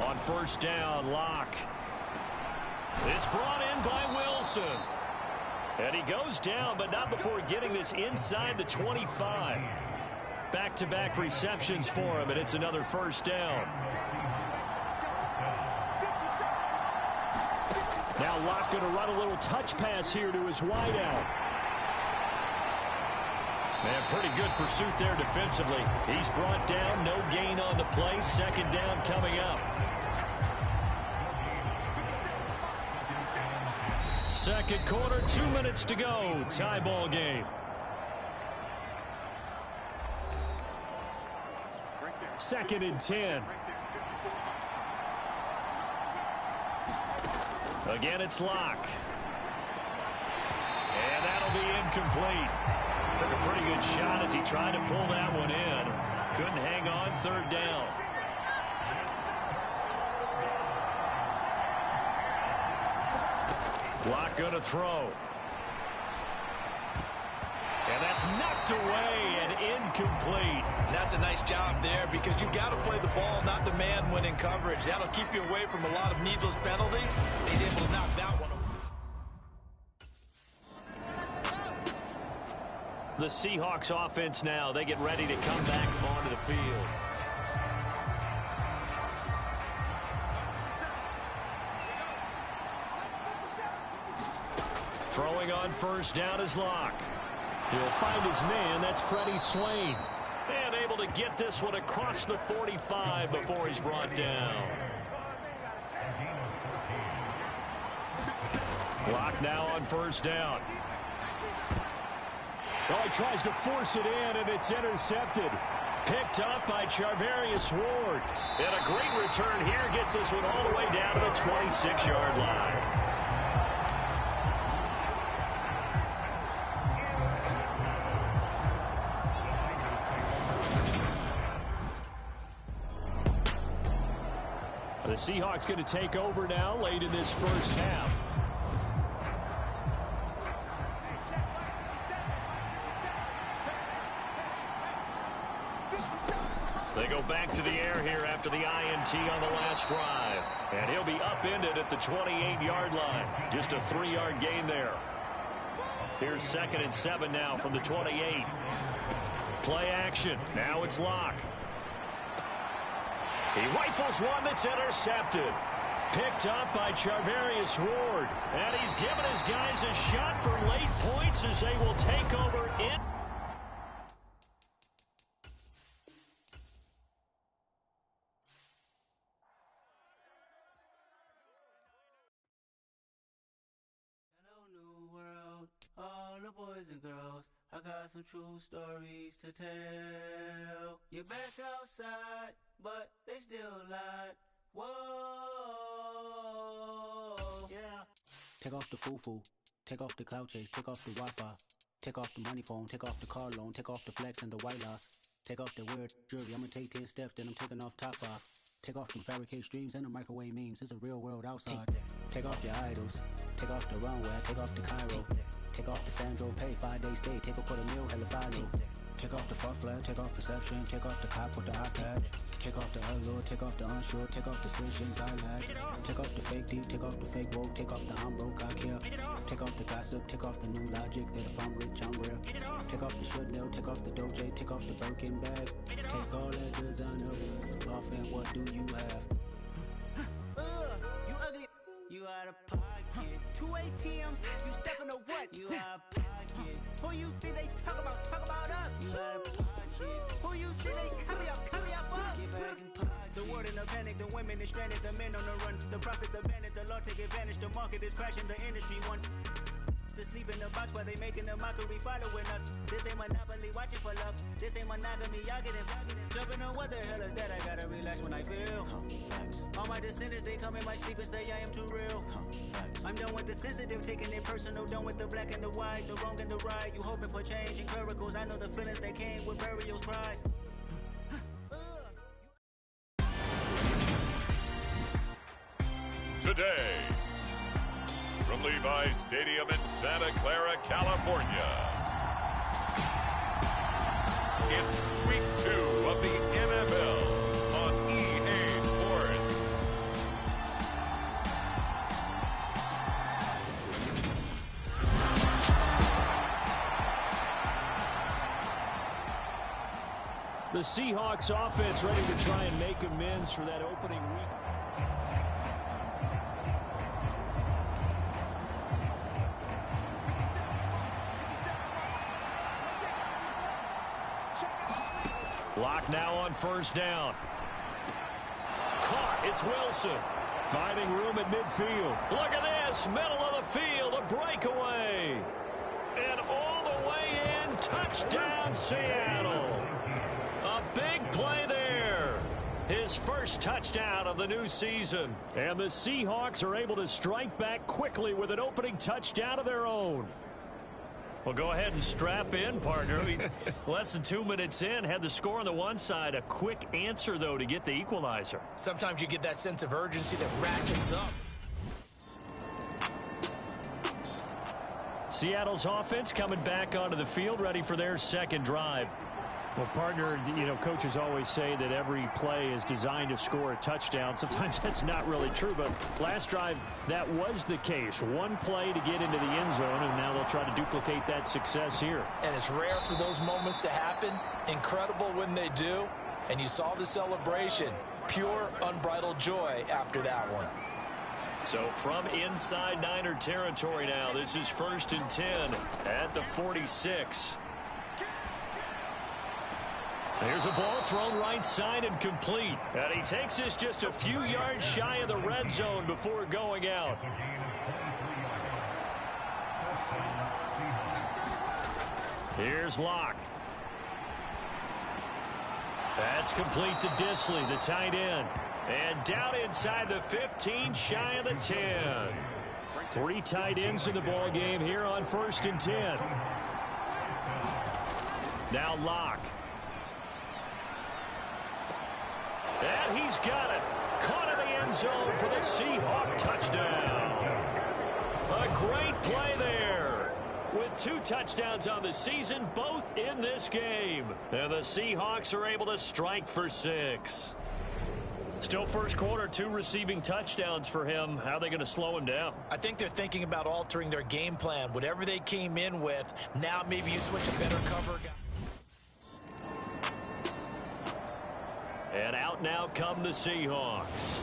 Speaker 3: On 1st down, Locke. It's brought in by Wilson. And he goes down, but not before getting this inside the 25. Back-to-back receptions for him, and it's another 1st down. Now Locke going to run a little touch pass here to his wideout. Man, pretty good pursuit there defensively. He's brought down, no gain on the play. 2nd down coming up. 2nd quarter, 2 minutes to go. Tie ball game. Second and 10. Again, it's Locke. And that'll be incomplete. Took a pretty good shot as he tried to pull that one in. Couldn't hang on. 3rd down. Locke going to throw. And that's knocked away and incomplete.
Speaker 4: And that's a nice job there because you got to play the ball, not the man when in coverage. That'll keep you away from a lot of needless penalties. He's able to knock that one away.
Speaker 3: The Seahawks offense now, they get ready to come back onto the field. Throwing on 1st down is Locke. He'll find his man. That's Freddie Swain. And able to get this one across the 45 before he's brought down. Locke now on 1st down. Oh, he tries to force it in, and it's intercepted. Picked up by Charvarius Ward. And a great return here gets this one all the way down to the 26-yard line. The Seahawks going to take over now late in this 1st half. They go back to the air here after the INT on the last drive. And he'll be upended at the 28-yard line. Just a 3-yard gain there. Here's 2nd and 7 now from the 28. Play action. Now it's Locke. He rifles one that's intercepted. Picked up by Charvarius Ward. And he's given his guys a shot for late points as they will take over in.
Speaker 1: Hello, new world, all the boys and girls. I got some true stories to tell. You're back outside, but they still lied. Whoa, yeah. Take off the foo-foo, take off the cloud chase, take off the Wi-Fi, take off the money phone, take off the car loan, take off the flex and the white loss, take off the weird jewelry. I'm gonna take 10 steps, then I'm taking off top off. Take off them fabricate streams and the microwave memes. It's a real world outside. Take off your idols, take off the runway, take off the Cairo, take off the Sandro Pay, 5-day stay, take a $250,000, hella follow. Take off the fuck flag, take off perception, take off the cop with the iPad. Take off the allure, take off the unsure, take off decisions I lack. Take off the fake deep, take off the fake woke, take off the I'm broke, I care. Take off the gossip, take off the new logic that if I'm rich, I'm real. Take off the should know, take off the Doge, take off the Birkin bag. Take all that designer off and what do you have?
Speaker 6: You ugly.
Speaker 1: You out of pocket.
Speaker 6: 2 ATMs, you stepping to what?
Speaker 1: You out of pocket.
Speaker 6: Who you think they talk about? Talk about us.
Speaker 1: You out of pocket.
Speaker 6: Who you think they carry up us?
Speaker 1: Get back in pocket.
Speaker 10: The world in a panic, the women is stranded, the men on the run. The profits abandoned, the law take advantage. The market is crashing, the industry wants to sleep in the box while they making a mockery following us. This ain't Monopoly, watching for love. This ain't monogamy, y'all getting jumping on what the hell is that? I gotta relax when I feel. All my descendants, they come in my sleep and say I am too real. I'm done with the sensitive, taking it personal. Done with the black and the white, the wrong and the right. You hoping for change and miracles. I know the feelings that came with burial cries.
Speaker 2: Today, from Levi's Stadium in Santa Clara, California, it's week 2 of the NFL on EA Sports.
Speaker 3: The Seahawks offense ready to try and make amends for that opening week. Lock now on first down. Caught. It's Wilson. Finding room at midfield. Look at this. Middle of the field. A breakaway. And all the way in. Touchdown, Seattle. A big play there. His first touchdown of the new season. And the Seahawks are able to strike back quickly with an opening touchdown of their own. Well, go ahead and strap in, partner. Less than 2 minutes in, had the score on the one side. A quick answer, though, to get the equalizer.
Speaker 4: Sometimes you get that sense of urgency that ratchets up.
Speaker 3: Seattle's offense coming back onto the field, ready for their second drive. Well, partner, you know, coaches always say that every play is designed to score a touchdown. Sometimes that's not really true, but last drive, that was the case. One play to get into the end zone, and now they'll try to duplicate that success here.
Speaker 5: And it's rare for those moments to happen. Incredible when they do. And you saw the celebration. Pure, unbridled joy after that one.
Speaker 3: So from inside Niner territory now, this is 1st and 10 at the 46. There's a ball thrown right side and complete. And he takes this just a few yards shy of the red zone before going out. Here's Locke. That's complete to Disley, the tight end. And down inside the 15, shy of the 10. 3 tight ends in the ball game here on 1st and 10. Now Locke. And he's got it. Caught in the end zone for the Seahawk touchdown. A great play there. With 2 touchdowns on the season, both in this game. And the Seahawks are able to strike for 6. Still first quarter, 2 receiving touchdowns for him. How are they going to slow him down?
Speaker 4: I think they're thinking about altering their game plan. Whatever they came in with, now maybe you switch a better cover guy.
Speaker 3: And out now come the Seahawks.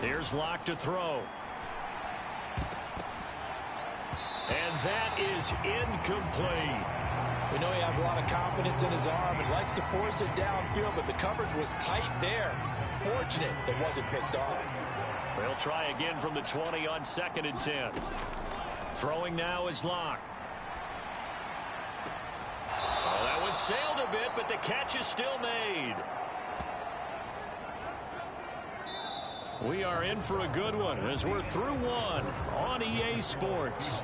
Speaker 3: Here's Locke to throw. And that is incomplete.
Speaker 5: We know he has a lot of confidence in his arm and likes to force it downfield, but the coverage was tight there. Fortunate that wasn't picked off.
Speaker 3: They'll try again from the 20 on 2nd and 10. Throwing now is Locke. Oh, that one sailed a bit, but the catch is still made. We are in for a good one as we're through one on EA Sports.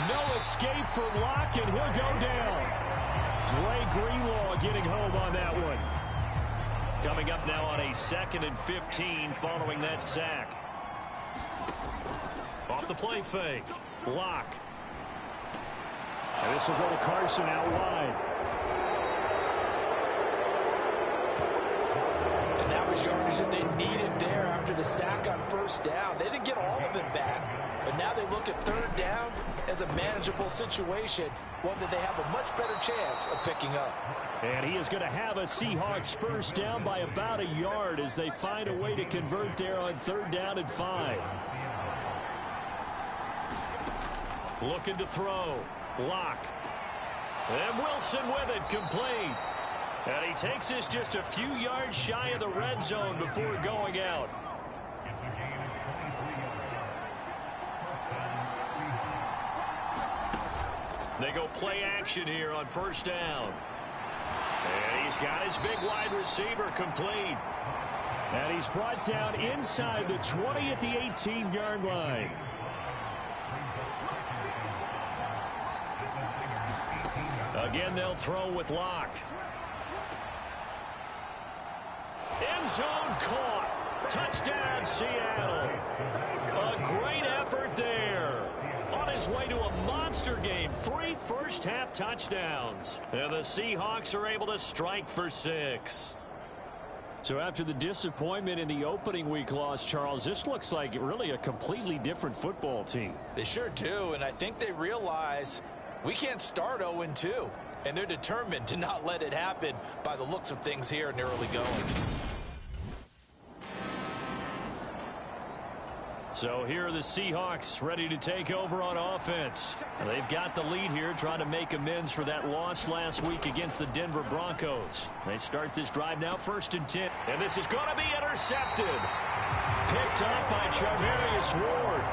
Speaker 3: No escape for Locke, and he'll go down. Dre Greenlaw getting home on that one. Coming up now on a 2nd and 15 following that sack. Off the play fake. Locke. And this will go to Carson out wide.
Speaker 5: And that was yardage that they needed there after the sack on 1st down. They didn't get all of it back, but now they look at 3rd down as a manageable situation, one that they have a much better chance of picking up.
Speaker 3: And he is going to have a Seahawks 1st down by about a yard as they find a way to convert there on 3rd down and 5. Looking to throw. Locke. And Wilson with it, complete. And he takes this just a few yards shy of the red zone before going out. They go play action here on 1st down. And he's got his big wide receiver complete. And he's brought down inside the 20 at the 18-yard line. Again, they'll throw with Locke. End zone caught. Touchdown, Seattle. A great effort there. On his way to a monster game. 3 first-half touchdowns. And the Seahawks are able to strike for 6. So after the disappointment in the opening week loss, Charles, this looks like really a completely different football team.
Speaker 5: They sure do, and I think they realize we can't start 0-2. And they're determined to not let it happen by the looks of things here in the early going.
Speaker 3: So here are the Seahawks ready to take over on offense. They've got the lead here, trying to make amends for that loss last week against the Denver Broncos. They start this drive now 1st and 10. And this is going to be intercepted. Picked up by Charvarius Ward.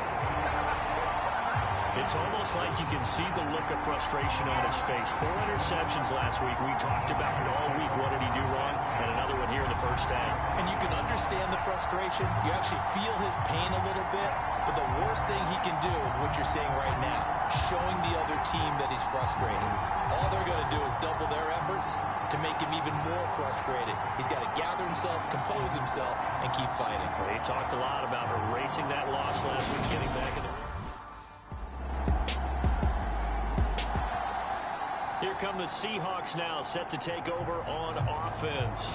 Speaker 3: It's almost like you can see the look of frustration on his face. 4 interceptions last week. We talked about it all week. What did he do wrong? And another one here in the 1st half.
Speaker 4: And you can understand the frustration. You actually feel his pain a little bit. But the worst thing he can do is what you're seeing right now, showing the other team that he's frustrated. All they're going to do is double their efforts to make him even more frustrated. He's got to gather himself, compose himself, and keep fighting.
Speaker 3: Well, he talked a lot about erasing that loss last week, getting back in the... Here come the Seahawks now, set to take over on offense.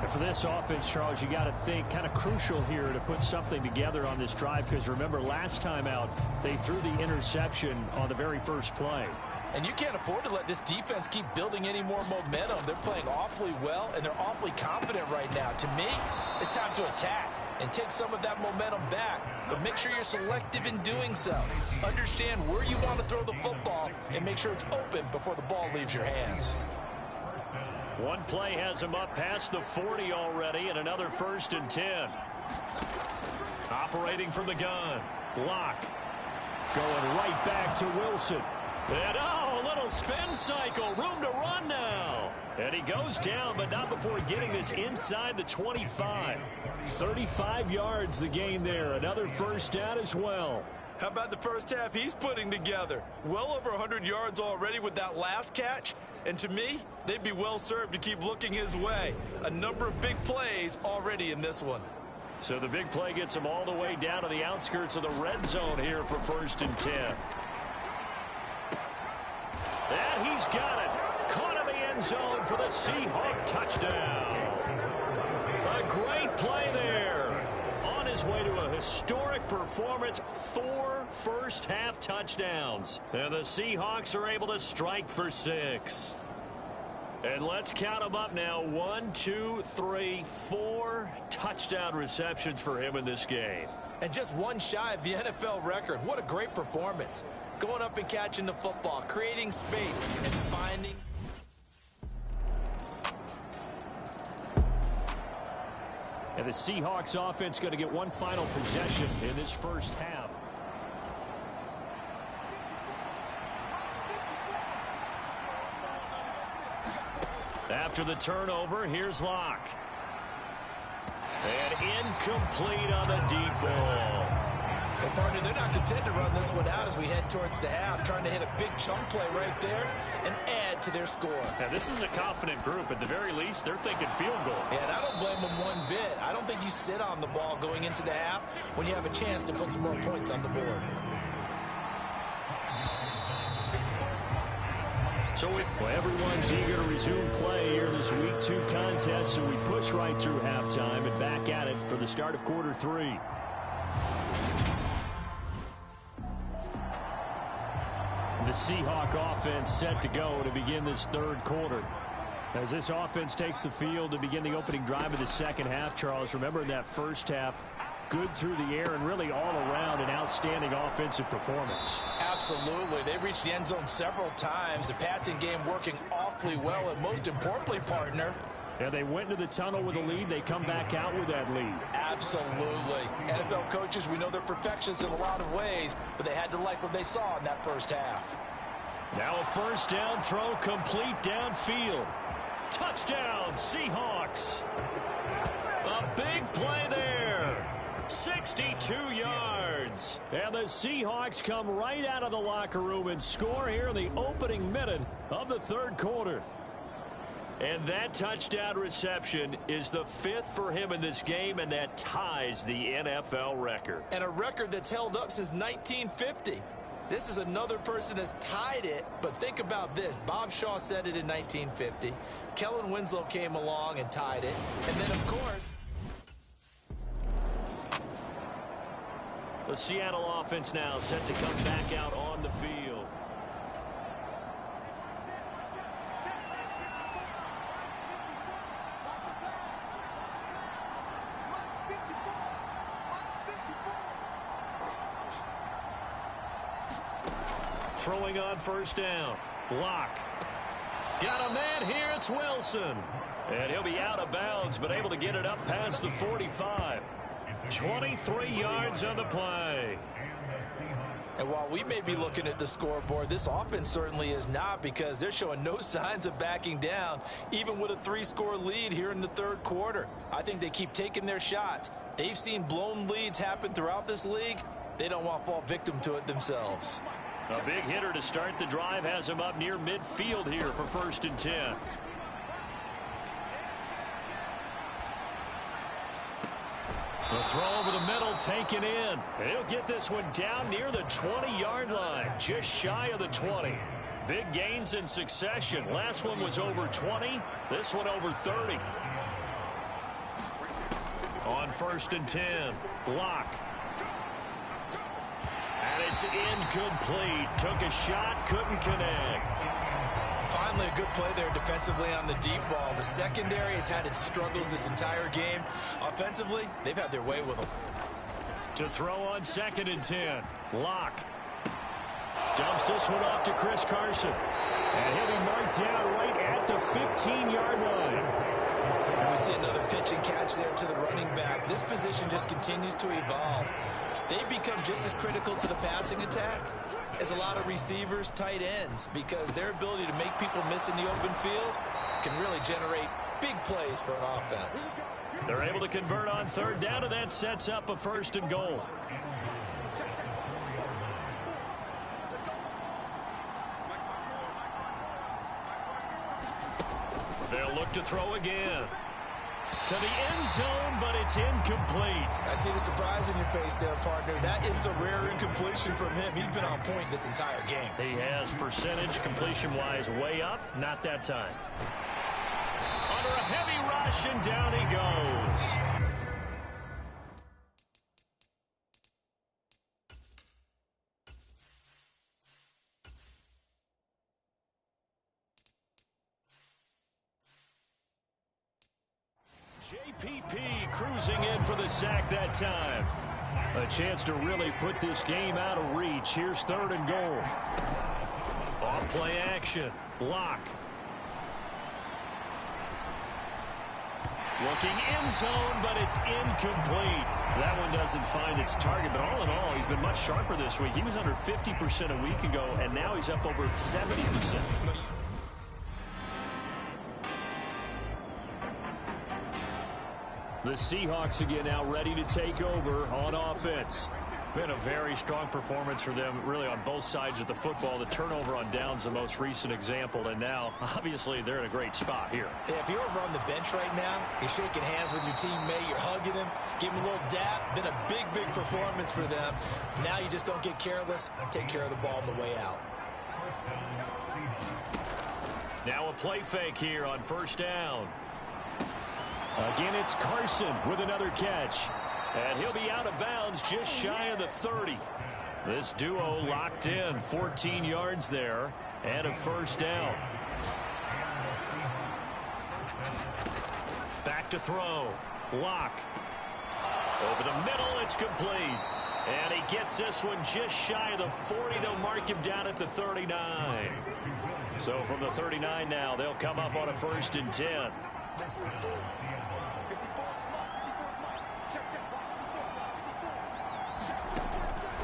Speaker 11: And for this offense, Charles, you got to think kind of crucial here to put something together on this drive, because remember last time out they threw the interception on the very first play.
Speaker 5: And you can't afford to let this defense keep building any more momentum. They're playing awfully well, and they're awfully confident right now. To me, it's time to attack and take some of that momentum back. But make sure you're selective in doing so. Understand where you want to throw the football and make sure it's open before the ball leaves your hands.
Speaker 3: One play has him up past the 40 already, and another 1st and 10. Operating from the gun. Locke. Going right back to Wilson. And a little spin cycle. Room to run now. And he goes down, but not before getting this inside the 25. 35 yards the gain there. Another 1st down as well.
Speaker 4: How about the first half he's putting together? Well over 100 yards already with that last catch. And to me, they'd be well served to keep looking his way. A number of big plays already in this one.
Speaker 3: So the big play gets him all the way down to the outskirts of the red zone here for 1st and 10. And he's got it. Caught in the end zone for the Seahawk touchdown. A great play there. On his way to a historic performance, 4 first-half touchdowns. And the Seahawks are able to strike for 6. And let's count them up now. 1, 2, 3, 4 touchdown receptions for him in this game.
Speaker 4: And just one shy of the NFL record. What a great performance. Going up and catching the football, creating space, and finding...
Speaker 11: And the Seahawks offense going to get one final possession in this first half.
Speaker 3: After the turnover, here's Locke. And incomplete on the deep ball.
Speaker 4: Well, partner, they're not content to run this one out as we head towards the half, trying to hit a big chunk play right there and add to their score.
Speaker 3: Now, this is a confident group. At the very least, they're thinking field goal.
Speaker 4: Yeah, and I don't blame them one bit. I don't think you sit on the ball going into the half when you have a chance to put some more points on the board.
Speaker 11: So everyone's eager to resume play here in this Week 2 contest, so we push right through halftime and back at it for the start of quarter 3. The Seahawk offense set to go to begin this third quarter. As this offense takes the field to begin the opening drive of the second half, Charles, remember in that first half, good through the air and really all around an outstanding offensive performance.
Speaker 5: Absolutely. They reached the end zone several times. The passing game working awfully well, and most importantly, partner,
Speaker 11: yeah, they went into the tunnel with a lead. They come back out with that lead.
Speaker 5: Absolutely. NFL coaches, we know they're perfectionists in a lot of ways, but they had to like what they saw in that first half.
Speaker 3: Now a first down throw complete downfield. Touchdown, Seahawks. A big play there. 62 yards.
Speaker 11: And the Seahawks come right out of the locker room and score here in the opening minute of the third quarter.
Speaker 3: And that touchdown reception is the 5th for him in this game, and that ties the NFL record.
Speaker 4: And a record that's held up since 1950. This is another person that's tied it, but think about this. Bob Shaw said it in 1950. Kellen Winslow came along and tied it. And then, of course,
Speaker 3: the Seattle offense now set to come back out on the field. Throwing on first down. Locke. Got a man here. It's Wilson. And he'll be out of bounds, but able to get it up past the 45. 23 yards on the play.
Speaker 5: And while we may be looking at the scoreboard, this offense certainly is not, because they're showing no signs of backing down, even with a 3-score lead here in the third quarter. I think they keep taking their shots. They've seen blown leads happen throughout this league. They don't want to fall victim to it themselves.
Speaker 3: A big hitter to start the drive has him up near midfield here for 1st and 10. The throw over the middle taken in. He'll get this one down near the 20-yard line, just shy of the 20. Big gains in succession. Last one was over 20. This one over 30. On 1st and 10, Locke. And it's incomplete. Took a shot, couldn't connect.
Speaker 4: finally a good play there defensively on the deep ball. The secondary has had its struggles this entire game. Offensively, they've had their way with them.
Speaker 3: To throw on 2nd and 10. Locke. Dumps this one off to Chris Carson. And he'll be marked down right at the 15-yard line.
Speaker 4: And we see another pitch and catch there to the running back. This position just continues to evolve. They become just as critical to the passing attack as a lot of receivers, tight ends, because their ability to make people miss in the open field can really generate big plays for an offense.
Speaker 3: They're able to convert on 3rd down, and that sets up a 1st and goal. They'll look to throw again. To the end zone, but it's incomplete.
Speaker 4: I see the surprise in your face there, partner. That is a rare incompletion from him. He's been on point this entire game.
Speaker 3: He has percentage completion-wise way up. Not that time. Under a heavy rush, and down he goes. JPP cruising in for the sack that time. A chance to really put this game out of reach. Here's 3rd and goal. Off play action. Lock. Looking end zone, but it's incomplete. That one doesn't find its target, but all in all, he's been much sharper this week. He was under 50% a week ago, and now he's up over 70%. The Seahawks again now ready to take over on offense. Been a very strong performance for them, really, on both sides of the football. The turnover on downs, the most recent example, and now, obviously, they're in a great spot here.
Speaker 4: Yeah, if you're over on the bench right now, you're shaking hands with your teammate, you're hugging him, give him a little dap. Been a big, big performance for them. Now you just don't get careless. Take care of the ball on the way out.
Speaker 3: Now a play fake here on 1st down. Again, it's Carson with another catch. And he'll be out of bounds just shy of the 30. This duo locked in. 14 yards there and a 1st down. Back to throw. Lock. Over the middle, it's complete. And he gets this one just shy of the 40. They'll mark him down at the 39. So from the 39 now, they'll come up on a 1st and 10.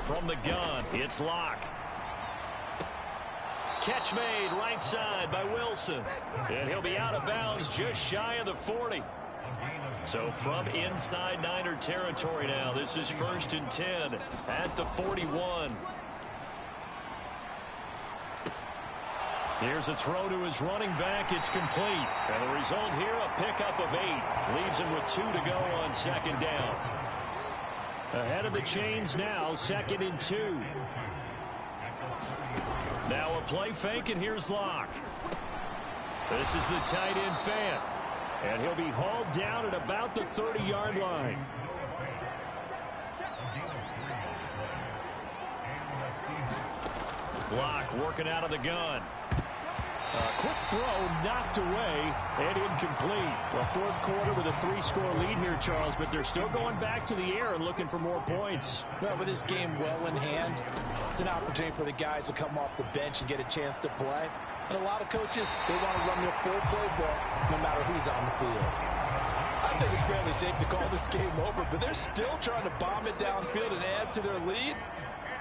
Speaker 3: From the gun, it's Lock. Catch made right side by Wilson. And he'll be out of bounds just shy of the 40. So from inside Niner territory now, this is 1st and 10 at the 41. Here's a throw to his running back. It's complete. And the result here, a pickup of 8. Leaves him with 2 to go on 2nd down. Ahead of the chains now, 2nd and 2. Now a play fake, and here's Lock. This is the tight end Fant. And he'll be hauled down at about the 30-yard line. Lock working out of the gun. A quick throw knocked away and incomplete. Well, 4th quarter with a 3-score lead here, Charles, but they're still going back to the air and looking for more points.
Speaker 5: Well, with this game well in hand, it's an opportunity for the guys to come off the bench and get a chance to play. And a lot of coaches, they want to run their full playbook no matter who's on the field. I think it's fairly safe to call this game over, but they're still trying to bomb it downfield and add to their lead.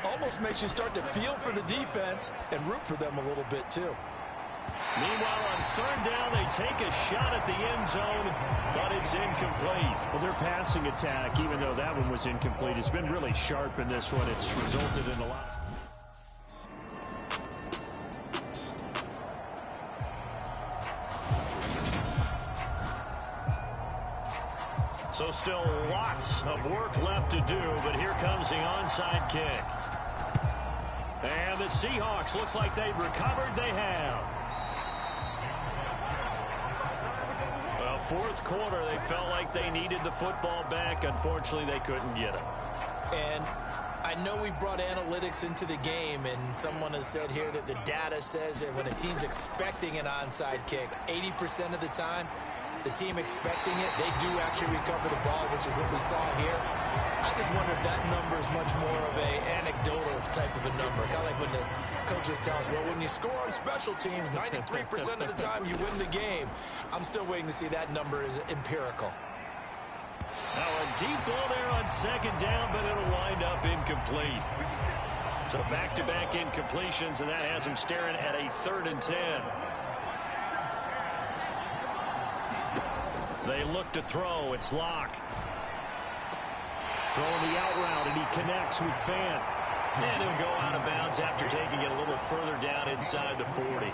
Speaker 5: Almost makes you start to feel for the defense and root for them a little bit, too.
Speaker 3: Meanwhile, on 3rd down, they take a shot at the end zone, but it's incomplete.
Speaker 11: Well, their passing attack, even though that one was incomplete, has been really sharp in this one. It's resulted in a lot.
Speaker 3: So still lots of work left to do, but here comes the onside kick. And the Seahawks, looks like they've recovered. They have. Well, 4th quarter, they felt like they needed the football back. Unfortunately, they couldn't get it.
Speaker 4: And I know we brought analytics into the game, and someone has said here that the data says that when a team's expecting an onside kick, 80% of the time, the team expecting it, they do actually recover the ball, which is what we saw here. I just wonder if that number is much more of a anecdotal type of a number. Kind of like when the coaches tell us, well, when you score on special teams, 93% of the time you win the game. I'm still waiting to see that number is empirical.
Speaker 3: Now a deep ball there on 2nd down, but it'll wind up incomplete. So back-to-back incompletions, and that has him staring at a 3rd and 10. They look to throw. It's Lock. Throwing the out route, and he connects with Fant. And he'll go out of bounds after taking it a little further down inside the 40.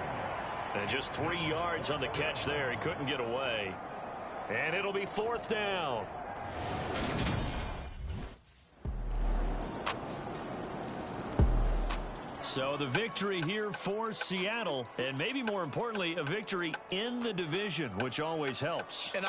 Speaker 3: And just 3 yards on the catch there. He couldn't get away. And it'll be 4th down. So the victory here for Seattle, and maybe more importantly, a victory in the division, which always helps.
Speaker 4: And